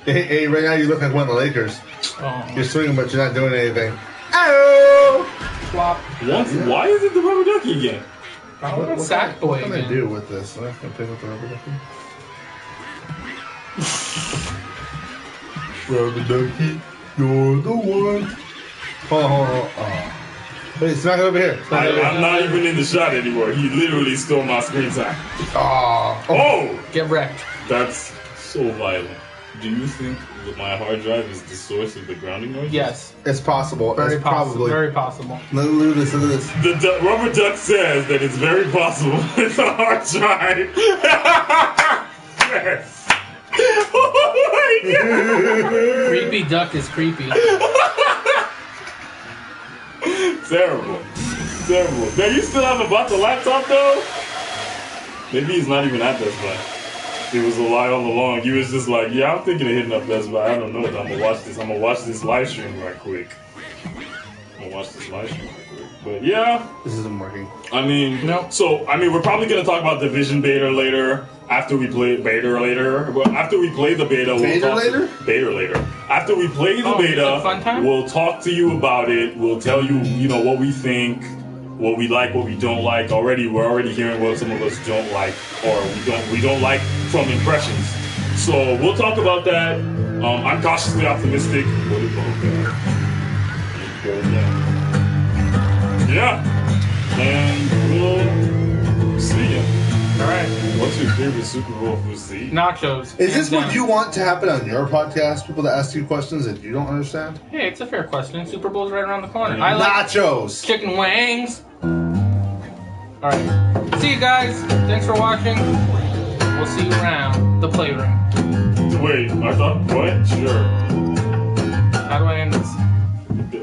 Hey, right now you look like one of the Lakers. Oh. You're swinging, but you're not doing anything. Oh! Flop. Why is it the Rubber Ducky again? Probably What Sackboy can I again. do with this? What can I play with the rubber ducky? Rubber ducky, you're the one. Hold on. Oh. Wait, smack it over here. I'm not even in the shot anymore. He literally stole my screen time. Oh. Oh, Get wrecked. that's so violent. Do you think that my hard drive is the source of the grounding noise? Yes. It's possible. Very it's possible. probably. Very possible. Look at this. Look at this. The Rubber Duck says that it's very possible it's a hard drive. Yes. Oh my god. Creepy duck is creepy. Terrible. Terrible. Now you still haven't bought the laptop though? Maybe he's not even at Best Buy. It was a lie all along. He was just like, yeah, I'm thinking of hitting up Best Buy. I don't know. I'm gonna watch this. I'm gonna watch this live stream right quick. But yeah, This isn't working. I mean, No. So I mean, we're probably gonna talk about Division Beta later. After we play Beta later. Well, after we play the beta, we'll Beta talk later? Beta later. After we play the Oh, beta, it's a fun time? we'll talk to you about it. We'll tell you, what we think, what we like, what we don't like. We're already hearing what some of us don't like, or we don't like from impressions. So we'll talk about that. I'm cautiously optimistic. Yeah, and we'll see ya. All right. What's your favorite Super Bowl food to eat? Nachos. Is hands this what down. you want to happen on your podcast? People that ask you questions that you don't understand? Hey, it's a fair question. Super Bowl's right around the corner. I like Nachos. chicken wings. All right. See you guys. Thanks for watching. We'll see you around the playroom. Wait, I thought, what? Sure. How do I end this?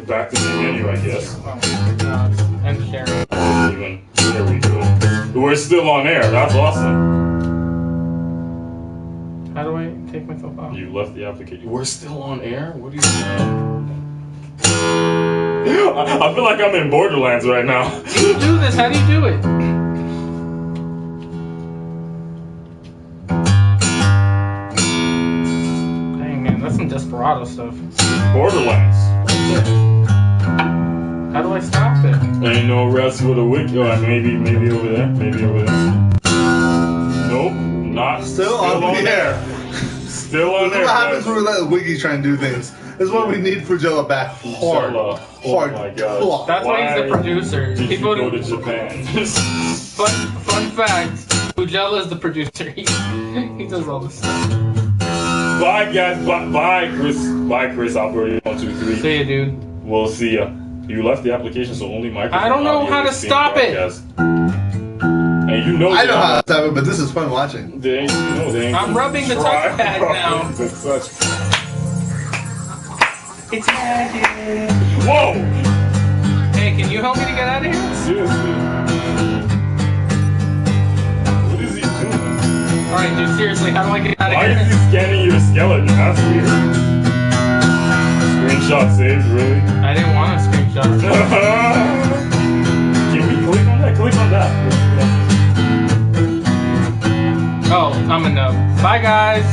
Back to the menu, I guess. Oh, no, it's end sharing. Even. There we go. We're still on air. That's awesome. How do I take myself off? You left the application. We're still on air? What are you I feel like I'm in Borderlands right now. How do you do this? How do you do it? Dang, man, that's some desperado. Desperado stuff. Borderlands. How do I stop it? Ain't no rest for the wicked. Oh, maybe over there. Maybe over there. Nope. Not Still on there. Still on This is there. what happens when we let Wiggy try and do things. This is what we need Fugella back hard. Oh Hard. my god. That's why he's the producer. Did People you go to Japan? fun fact. Fugella is the producer. He does all this stuff. Bye guys. Bye Chris. Bye Chris. Operator 1, 2, 3. See ya, dude. We'll see ya. You left the application, so only Microsoft. I don't know how to stop it. And you know I know how to stop it, but this is fun watching. I'm rubbing the touchpad now. It's magic. Whoa! Hey, can you help me to get out of here? Seriously. What is he doing? Alright, dude, seriously, how do I get out of Why is here? he scanning your skeleton? That's weird. Screenshot saved, really? I didn't want a screenshot. Can we click on that? Click on that. Oh, I'm a nub. Bye, guys.